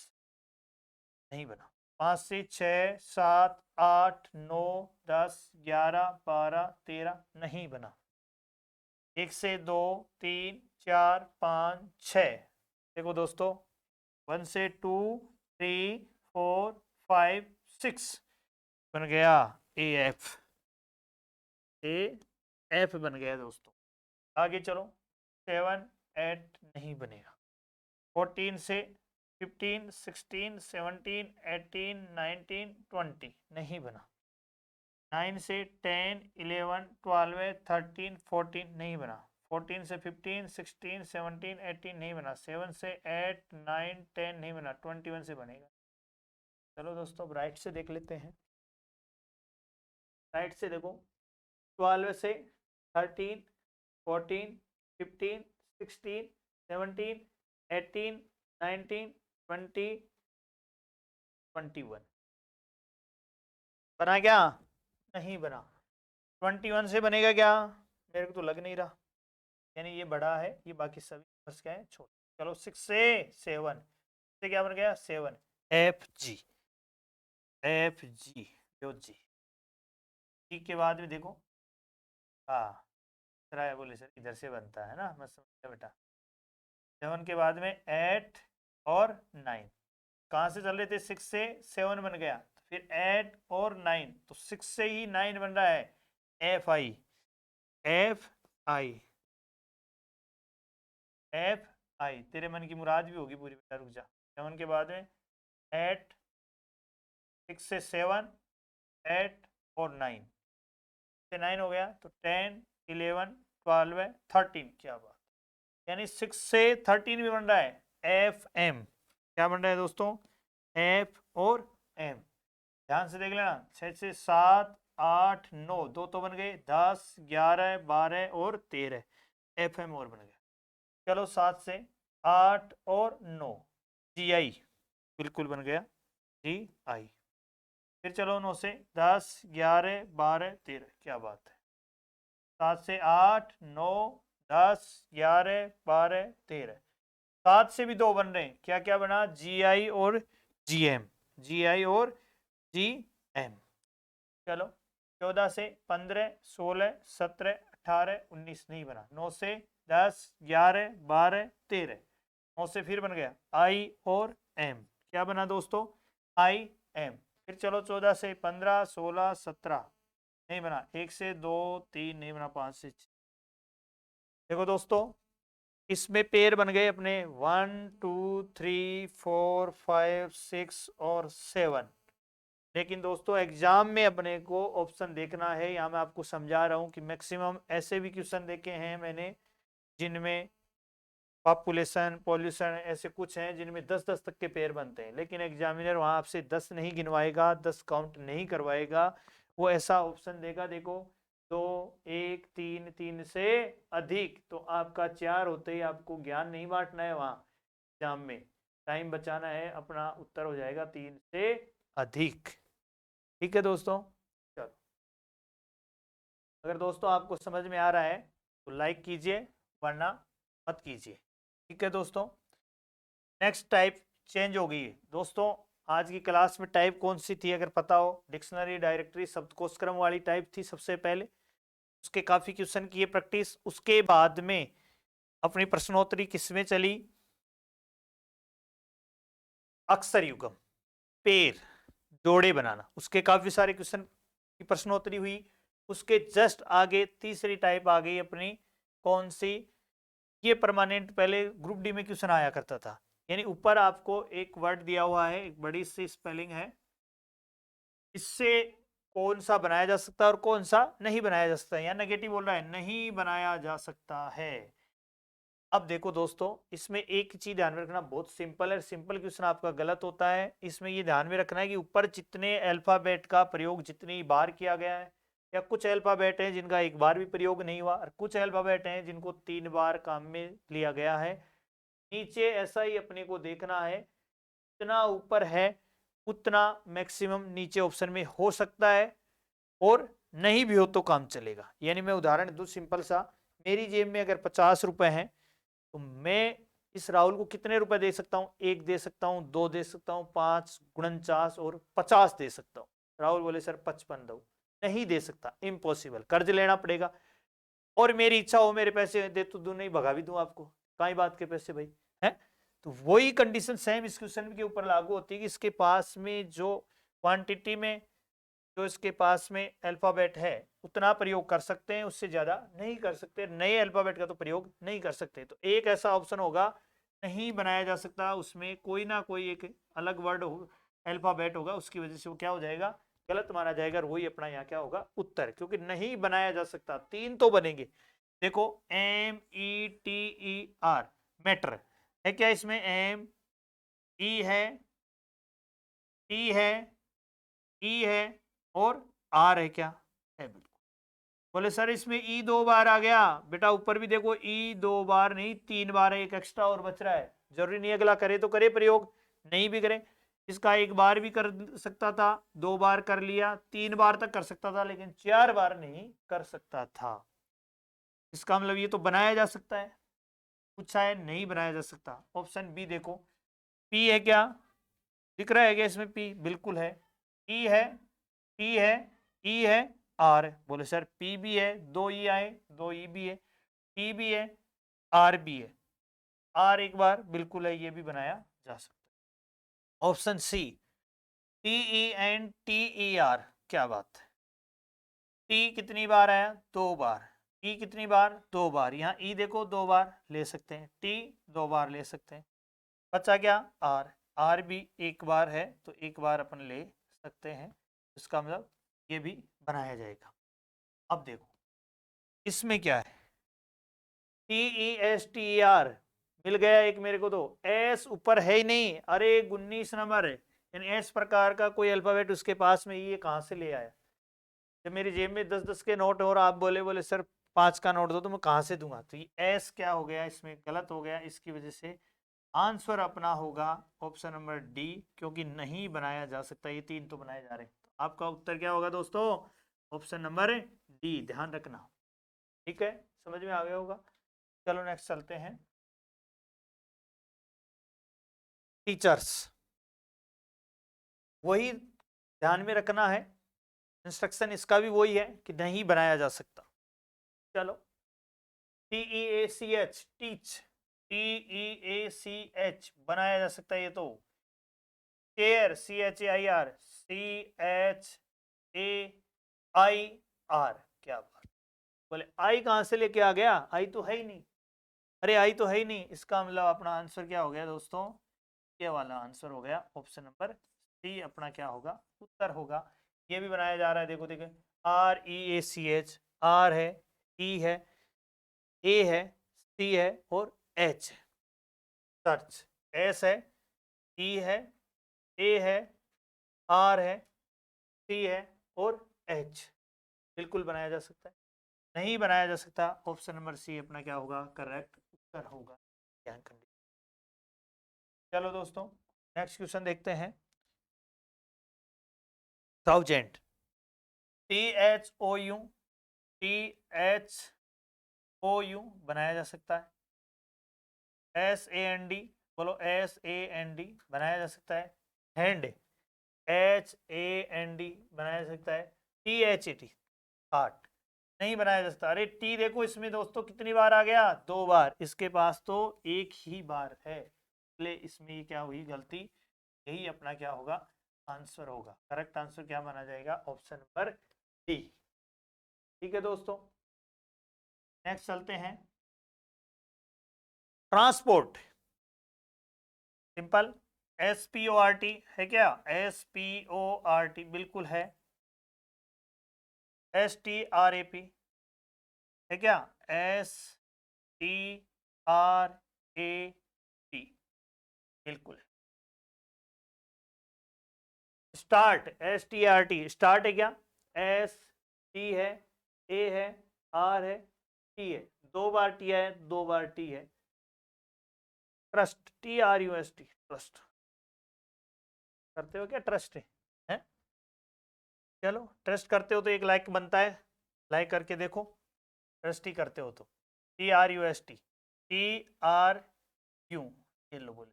नहीं बना। 5 से 6, 7, 8, 9, 10, 11, 12, 13 नहीं बना। 1 से 2, 3, 4, 5, 6। देखो दोस्तों, 1 से 2, 3, 4, 5, 6 बन गया। ए एफ, ए एफ बन गया दोस्तों। आगे चलो। 7, 8 नहीं बनेगा। 14 से 15, 16, 17, 18, 19, 20 नहीं बना। 9 से 10, 11, 12, 13, 14 नहीं बना। 14 से 15, 16, 17, 18 नहीं बना। 7 से 8, 9, 10 नहीं बना। 21 से बनेगा। चलो दोस्तों, अब राइट से देख लेते हैं। राइट से देखो, 12 से 13, 14, 15, 16, 17, 18, 19, 20, 21 बना क्या? नहीं बना। 21 से बनेगा क्या? मेरे को तो लग नहीं रहा, यानी ये बड़ा है, ये बाकी सभी बस क्या है, छोटे। चलो 6 से 7 से क्या बन गया? 7, एफ जी, एफ जी, जो जी। जी के बाद में देखो, हाँ है, बोले सर इधर से बनता है ना, मैं समझ गया बेटा। 7 के बाद में 8 और 9, कहाँ से चल रहे थे? 6 से 7 बन गया, फिर 8 और 9, तो 6 से ही 9 बन रहा है। F I, F I, F I. तेरे मन की मुराद भी होगी पूरी बेटा, रुक जा। 7 के बाद में 8, 6 से 7, 8 और 9 से 9 हो गया, तो 10, 11, 12, 13। क्या बात, यानी 6 से 13 भी बन रहा है। एफ एम क्या बन रहा है दोस्तों? एफ और एम। ध्यान से देख लेना। 6 से 7, 8, 9, 2 तो बन गए। 10, 11, 12 और 13 एफ एम और बन गए। चलो 7 से 8 और 9, GI बिल्कुल बन गया GI। फिर चलो 9 से 10 11 12 13, क्या बात है। 7 से 8 9 10 11 12 13, 7 से भी 2 बन रहे हैं, क्या क्या बना, GI और GM, GI और GM। चलो 14 से 15 16 17 18 19 नहीं बना। 9 से 10 11 12 13, 9 से फिर बन गया I और M, क्या बना दोस्तों, IM। फिर चलो 14 से 15 16 17 नहीं बना। 1 से 2 3 नहीं बना। 5 से 6, देखो दोस्तों इसमें पेयर बन गए अपने 1 2 3 4 5 6 और 7। लेकिन दोस्तों एग्जाम में अपने को ऑप्शन देखना है, यहाँ मैं आपको समझा रहा हूँ कि मैक्सिमम ऐसे भी क्वेश्चन देखे हैं मैंने जिनमें पॉपुलेशन पॉल्यूशन ऐसे कुछ हैं जिनमें 10-10 तक के पेयर बनते हैं, लेकिन एग्जामिनर वहाँ आपसे 10 नहीं गिनवाएगा, 10 काउंट नहीं करवाएगा। वो ऐसा ऑप्शन देगा, देखो 2 1 3 3 से अधिक, तो आपका 4 होते ही आपको ज्ञान नहीं बांटना है वहाँ एग्जाम में, टाइम बचाना है, अपना उत्तर हो जाएगा 3 से अधिक। ठीक है दोस्तों। चलो अगर दोस्तों आपको समझ में आ रहा है तो लाइक कीजिए, वरना मत कीजिए। ठीक है दोस्तों। नेक्स्ट टाइप चेंज हो गई है दोस्तों। आज की क्लास में टाइप कौन सी थी अगर पता हो, डिक्शनरी डायरेक्टरी शब्दकोश क्रम वाली टाइप थी सबसे पहले। उसके काफी क्वेश्चन किए प्रैक्टिस। उसके बाद में अपनी प्रश्नोत्तरी किसमें चली, अक्षर युग्म, पेर, जोड़े बनाना, उसके काफी सारे क्वेश्चन की प्रश्नोत्तरी हुई। उसके जस्ट आगे तीसरी टाइप आ गई अपनी, कौन सी, ये परमानेंट पहले ग्रुप डी में क्वेश्चन आया करता था, यानी ऊपर आपको एक वर्ड दिया हुआ है, एक बड़ी सी स्पेलिंग है, इससे कौन सा बनाया जा सकता है और कौन सा नहीं बनाया जा सकता है, या नेगेटिव बोल रहा है नहीं बनाया जा सकता है। अब देखो दोस्तों इसमें एक चीज ध्यान में रखना, बहुत सिंपल है, सिंपल क्वेश्चन आपका गलत होता है। इसमें ये ध्यान में रखना है कि ऊपर जितने अल्फाबेट का प्रयोग जितनी बार किया गया है, या कुछ अल्फाबेट हैं जिनका एक बार भी प्रयोग नहीं हुआ, और कुछ अल्फाबेट हैं जिनको 3 बार काम में लिया गया है। नीचे ऐसा ही अपने को देखना है, जितना ऊपर है उतना मैक्सिमम नीचे ऑप्शन में हो सकता है, और नहीं भी हो तो काम चलेगा। यानी मैं उदाहरण दूं सिंपल सा, मेरी जेब में अगर 50 रुपए हैं तो मैं इस राहुल को कितने रुपए दे सकता हूं, 1 दे सकता हूं, 2 दे सकता हूं, 5 49 और 50 दे सकता हूं। राहुल बोले सर 55 दो, नहीं दे सकता, इम्पॉसिबल, कर्ज लेना पड़ेगा। और मेरी इच्छा हो मेरे पैसे दे तो दूं, नहीं भगा भी दूं आपको, काई बात के पैसे भाई है। तो वही कंडीशन सेम इस क्वेश्चन के ऊपर लागू होती है कि इसके पास में जो क्वांटिटी में जो इसके पास में अल्फाबेट है उतना प्रयोग कर सकते हैं, उससे ज्यादा नहीं कर सकते। नए अल्फाबेट का तो प्रयोग नहीं कर सकते। तो एक ऐसा ऑप्शन होगा नहीं बनाया जा सकता, उसमें कोई ना कोई एक अलग वर्ड हो, अल्फाबेट होगा, उसकी वजह से वो क्या हो जाएगा, गलत माना जाएगा, और वही अपना यहाँ क्या होगा उत्तर, क्योंकि नहीं बनाया जा सकता। 3 तो बनेंगे, देखो METER, मैटर है क्या, इसमें ME है, T है, E है और R है, क्या है, बिल्कुल। बोले सर इसमें E 2 बार आ गया, बेटा ऊपर भी देखो E 2 बार नहीं 3 बार है, एक एक्स्ट्रा और बच रहा है। जरूरी नहीं अगला करे तो करे प्रयोग, नहीं भी करे, इसका 1 बार भी कर सकता था, 2 बार कर लिया, 3 बार तक कर सकता था, लेकिन 4 बार नहीं कर सकता था। इसका मतलब ये तो बनाया जा सकता है, पूछा है नहीं बनाया जा सकता। ऑप्शन बी देखो, P है क्या, दिख रहा है क्या इसमें P, बिल्कुल है, E है, T है, E है, R है। बोले सर P भी है, 2 E आए, 2 E भी है, T भी है, R भी है, R एक बार बिल्कुल है, ये भी बनाया जा सकता है। ऑप्शन सी TENTER, क्या बात है। T कितनी बार आया, 2 बार, E कितनी बार, 2 बार, यहाँ E देखो 2 बार ले सकते हैं, T 2 बार ले सकते हैं, बचा क्या R, R भी 1 बार है तो 1 बार अपन ले सकते हैं, इसका मतलब ये भी बनाया जाएगा। अब देखो इसमें क्या है, TESTER मिल गया एक मेरे को, तो S ऊपर है ही नहीं, अरे 19 नंबर है, यानी S प्रकार का कोई अल्फाबेट उसके पास में, ये कहाँ से ले आया। जब मेरी जेब में 10-10 के नोट और आप बोले सर 5 का नोट दो, तो मैं कहाँ से दूंगा, तो ये S क्या हो गया, इसमें गलत हो गया, इसकी वजह से आंसर अपना होगा ऑप्शन नंबर डी, क्योंकि नहीं बनाया जा सकता, ये तीन तो बनाए जा रहे हैं। तो आपका उत्तर क्या होगा दोस्तों? ऑप्शन नंबर डी, ध्यान रखना। ठीक है, समझ में आ गया होगा। चलो नेक्स्ट चलते हैं। टीचर्स, वही ध्यान में रखना है, इंस्ट्रक्शन इसका भी वही है कि नहीं बनाया जा सकता। चलो, TEACH, टीच, TEACH बनाया जा सकता है ये तो। चेयर, CHAIR, CHAIR, क्या बात। बोले आई कहां से लेके आ गया, आई तो है ही नहीं। अरे आई तो है ही नहीं, इसका मतलब अपना आंसर क्या हो गया दोस्तों? ये वाला आंसर हो गया ऑप्शन नंबर सी, अपना क्या होगा उत्तर होगा। ये भी बनाया जा रहा है, देखो देखो, REACH, आर है, ई है, ए है, सी है और एच है। सर्च, एस है, ई है, ए है, आर है, सी है और एच। बिल्कुल बनाया जा सकता है। नहीं बनाया जा सकता, ऑप्शन नंबर सी अपना क्या होगा करेक्ट उत्तर होगा। ध्यान कर लीजिए। चलो दोस्तों, नेक्स्ट क्वेश्चन देखते हैं। थाउजेंड, THOU, THOU बनाया जा सकता है। SAND, बोलो SAND बनाया जा सकता है। हैंड, HAND बनाया जा सकता है। THAT, हार्ट नहीं बनाया जा सकता। अरे टी देखो इसमें दोस्तों कितनी बार आ गया, 2 बार, इसके पास तो एक ही बार है, इसलिए इसमें क्या हुई गलती, यही अपना क्या होगा आंसर होगा। करेक्ट आंसर क्या माना जाएगा? Option number D. ठीक है दोस्तों, नेक्स्ट चलते हैं। ट्रांसपोर्ट, सिंपल, SPORT है क्या? SPORT बिल्कुल है। STRAP है क्या? STRAP बिल्कुल है। स्टार्ट, STRT स्टार्ट है क्या? S T है, A है, R है, T है, 2 बार T है, 2 बार T है। ट्रस्ट, TRUST, ट्रस्ट करते हो क्या? ट्रस्ट है? चलो, ट्रस्ट करते हो तो एक लाइक बनता है, लाइक करके देखो। ट्रस्ट ही करते हो तो TRUST, TRU, ये लो बोले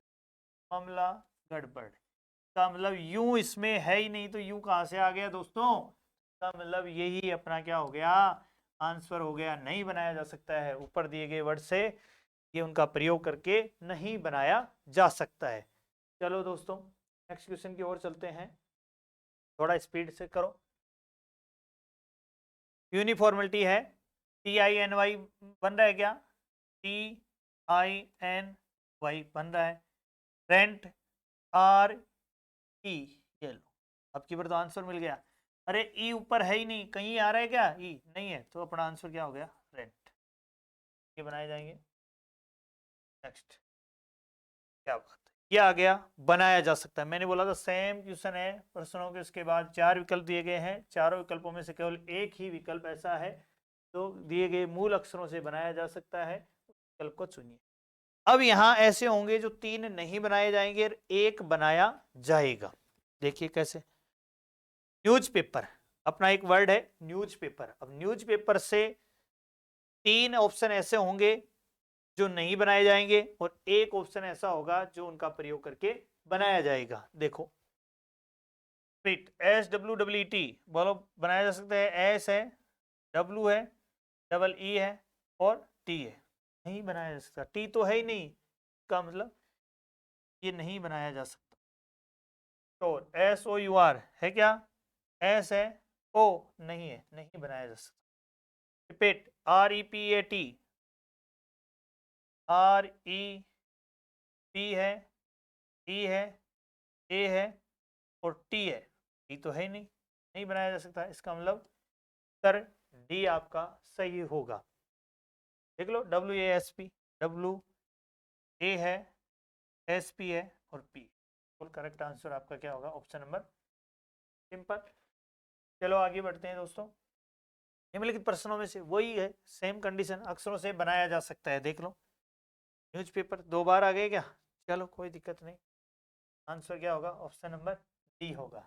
मामला गड़बड़ का मतलब यू इसमें है ही नहीं, तो यू कहां से आ गया दोस्तों? का मतलब यही अपना क्या हो गया आंसर हो गया, नहीं बनाया जा सकता है। ऊपर दिए गए वर्ड से ये उनका प्रयोग करके नहीं बनाया जा सकता है। चलो दोस्तों, नेक्स्ट क्वेश्चन की ओर चलते हैं, थोड़ा स्पीड से करो। यूनिफॉर्मिलिटी है, TINY बन रहा है क्या? TINY बन रहा है। रेंट, RE, ये लो, अब की बार तो आंसर मिल गया। अरे ई ऊपर है ही नहीं, कहीं आ रहा है क्या? ई नहीं है, तो अपना आंसर क्या हो गया? रेंट। ये बनाए जाएंगे। नेक्स्ट, क्या बात है, ये आ गया, बनाया जा सकता है। मैंने बोला था सेम क्वेश्चन है, प्रश्नों के उसके बाद 4 विकल्प दिए गए हैं, चारों विकल्पों में से केवल एक ही विकल्प ऐसा है जो दिए गए मूल अक्षरों से बनाया जा सकता है, विकल्प को चुनिए। अब यहां ऐसे होंगे जो 3 नहीं बनाए जाएंगे, एक बनाया जाएगा। देखिए कैसे। न्यूज़पेपर, अपना एक वर्ड है न्यूज़पेपर। अब न्यूज़पेपर से 3 ऑप्शन ऐसे होंगे जो नहीं बनाए जाएंगे और एक ऑप्शन ऐसा होगा जो उनका प्रयोग करके बनाया जाएगा। देखो, स्प्लिट, SWWET, बोलो बनाया जा सकता है। एस है, डब्ल्यू है, डबल ई है और टी है, नहीं बनाया जा सकता। टी तो है ही नहीं, का मतलब ये नहीं बनाया जा सकता। तो SOUR है क्या? एस है, ओ नहीं है, नहीं बनाया जा सकता। रिपीट, REPAT, REP है, ई है, ए है और टी है, टी तो है ही नहीं, नहीं बनाया जा सकता। इसका मतलब सर डी आपका सही होगा। देख लो, WASP, डब्ल्यू ए है, SP है और P, फुल करेक्ट आंसर आपका क्या होगा? Option number, simple. चलो आगे बढ़ते हैं दोस्तों। निम्नलिखित प्रश्नों में से वही है, सेम कंडीशन, अक्षरों से बनाया जा सकता है। देख लो, न्यूज़पेपर 2 बार आ गए क्या? चलो कोई दिक्कत नहीं, आंसर क्या होगा, ऑप्शन नंबर डी होगा।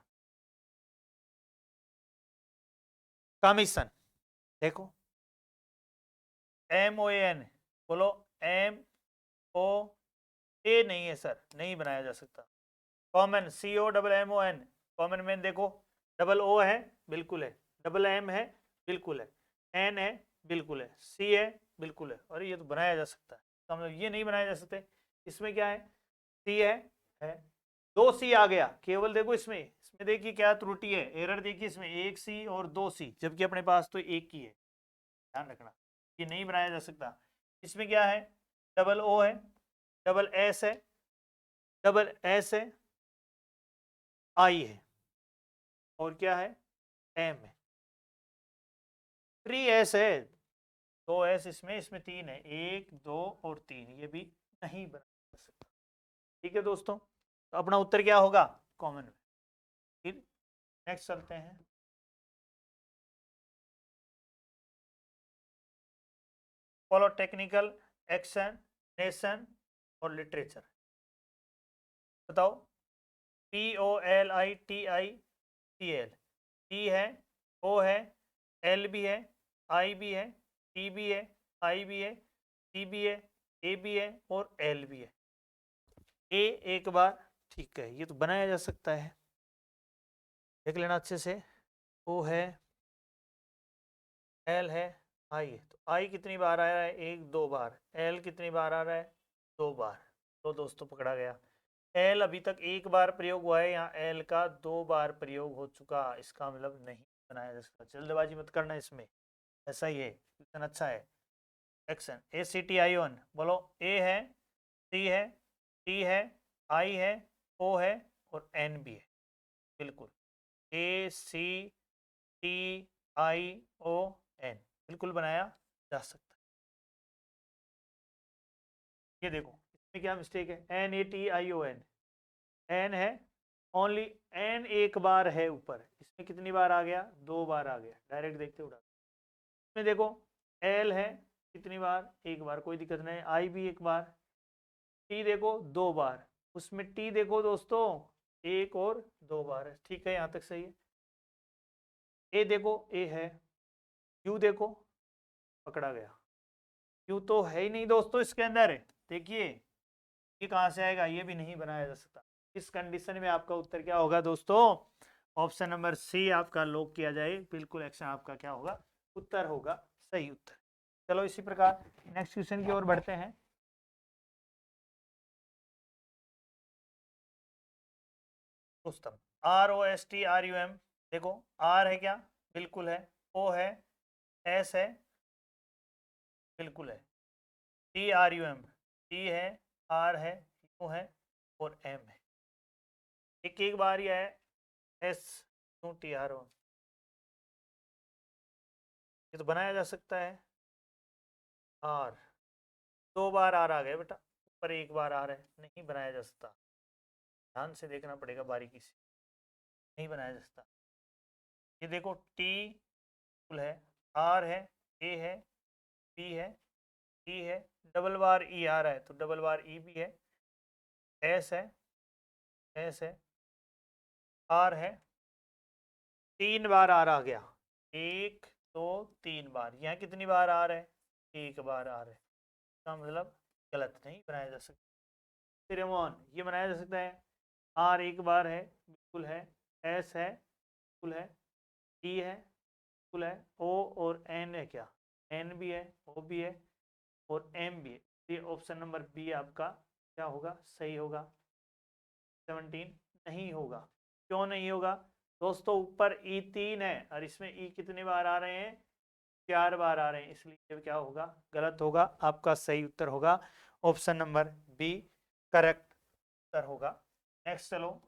कमीशन, देखो MOAN, बोलो MOA नहीं है सर, नहीं बनाया जा सकता। कॉमन COMMON, कॉमन मैन देखो, डबल O है बिल्कुल है, डबल M है बिल्कुल है, N है बिल्कुल है, C है बिल्कुल है, और ये तो बनाया जा सकता है, तो हम लोग ये नहीं बनाया जा सकते। इसमें क्या है, C है, दो C आ गया केवल, देखो इसमें देखिए क्या त्रुटि है, एरर देखिए इसमें, एक C और दो C, जबकि अपने पास तो एक ही है, ध्यान रखना, ये नहीं बनाया जा सकता। इसमें क्या है, डबल O है, डबल S है, डबल S है, I है, और क्या है, M है, 3S है, दो S इसमें तीन है, एक दो और तीन, ये भी नहीं बना जा सकता। ठीक है दोस्तों, तो अपना उत्तर क्या होगा, कॉमन में। फिर नेक्स्ट चलते हैं, फॉलो टेक्निकल एक्शन, नेशन और लिटरेचर, बताओ। POLITICL, P है, O है, L भी है, I भी है, T भी है, I भी है, C भी है, A भी है और L भी है। A एक बार, ठीक है, ये तो बनाया जा सकता है, देख लेना अच्छे से। O है, L है, I है, तो I कितनी बार आ रहा है, एक दो बार, L कितनी बार आ रहा है, दो बार, तो दोस्तों पकड़ा गया। L अभी तक एक बार प्रयोग हुआ है, यहाँ L का दो बार प्रयोग हो चुका, इसका मतलब नहीं बनाया जा सकता, जल्दबाजी मत करना इसमें, ऐसा ही है, इतना अच्छा है। एक्शन ACTION, बोलो, A है, C है, T है, I है, O है और N भी है, बिल्कुल, ACTION बिल्कुल बनाया जा सकता है। ये देखो इसमें क्या मिस्टेक है, NATION, N है, ओनली N एक बार है ऊपर, इसमें कितनी बार आ गया, दो बार आ गया, डायरेक्ट देखते उड़ा। इसमें देखो L है, कितनी बार, एक बार, कोई दिक्कत नहीं, I भी एक बार, T देखो दो बार, उसमें T देखो दोस्तों एक और दो बार है, ठीक है, यहाँ तक सही है। A देखो A है, U देखो, पकड़ा गया, U तो है ही नहीं दोस्तों इसके अंदर, देखिए ये कहाँ से आएगा, ये भी नहीं बनाया जा सकता। इस कंडीशन में आपका उत्तर क्या होगा दोस्तों, ऑप्शन नंबर C आपका लॉक किया जाए, बिल्कुल एक्शन आपका क्या होगा, उत्तर होगा, सही उत्तर। चलो इसी प्रकार नेक्स्ट क्वेश्चन की ओर बढ़ते हैं। रुस्तम, ROSTRUM, देखो R है क्या, बिल्कुल है, O है, S है, बिल्कुल है, TRUM, T है, R है, U है और M है, एक एक बार ही है, S टू TRUM, ये तो बनाया जा सकता है। R दो बार R आ गए बेटा, ऊपर एक बार R है, नहीं बनाया जा सकता, ध्यान से देखना पड़ेगा बारीकी से, नहीं बनाया जा सकता। ये देखो T फुल है, R है, A है, B है, E है, डबल बार E आ रहा है तो डबल बार E भी है, S है, S है, R है, तीन बार R आ गया, एक दो तीन बार, यहाँ कितनी बार R है, एक बार R है, इसका मतलब गलत, नहीं बनाया जा सकता। फिर ये बनाया जा सकता है, R एक बार है, बिल्कुल है, S है, बिल्कुल है, E है, बिल्कुल है, O और N है क्या, N भी है, O भी है और M भी है, ये ऑप्शन नंबर बी आपका क्या होगा, सही होगा। 17 नहीं होगा, क्यों नहीं होगा दोस्तों, ऊपर ई 3 है और इसमें ई कितनी बार आ रहे हैं, 4 बार आ रहे हैं, इसलिए क्या होगा, गलत होगा, आपका सही उत्तर होगा ऑप्शन नंबर बी, करेक्ट उत्तर होगा। नेक्स्ट चलो,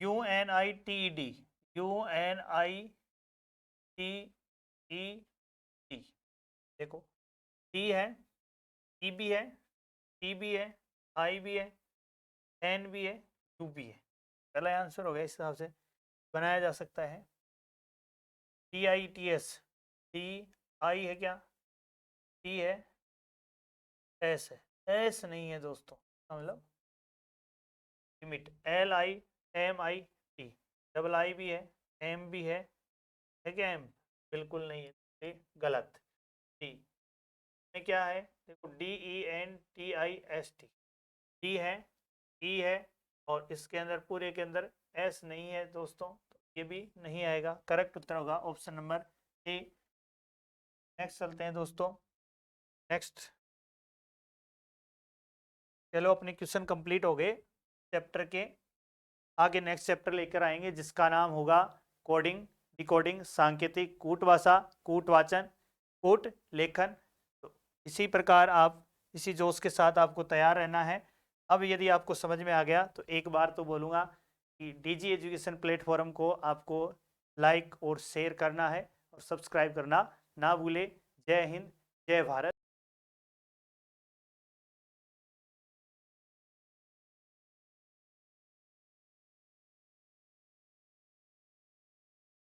UNITED, UNITED, देखो टी है, ई भी है, टी भी है, आई भी है, एन भी है, यू भी है, पहला आंसर हो गया, इस हिसाब से बनाया जा सकता है। TITS, टी आई है क्या, टी है, एस है, एस नहीं है दोस्तों, मतलब लिमिट LIMIT, डबल आई भी है, एम भी है क्या एम? बिल्कुल नहीं है, ये गलत। डी में क्या है, देखो DENTIST, डी है, ई है, और इसके अंदर पूरे के अंदर एस नहीं है दोस्तों, तो ये भी नहीं आएगा। करेक्ट उत्तर होगा ऑप्शन नंबर ए। नेक्स्ट चलते हैं दोस्तों, नेक्स्ट। चलो अपने क्वेश्चन कंप्लीट हो गए चैप्टर के। आगे नेक्स्ट चैप्टर लेकर आएंगे जिसका नाम होगा कोडिंग, डिकोडिंग, सांकेतिक, कूटभाषा, कूटवाचन, कूट लेखन। तो इसी प्रकार आप इसी जोश के साथ आपको तैयार रहना है। अब यदि आपको समझ में आ गया तो एक बार तो बोलूँगा कि DG एजुकेशन प्लेटफॉर्म को आपको लाइक और शेयर करना है और सब्सक्राइब करना ना भूले। जय हिंद, जय भारत।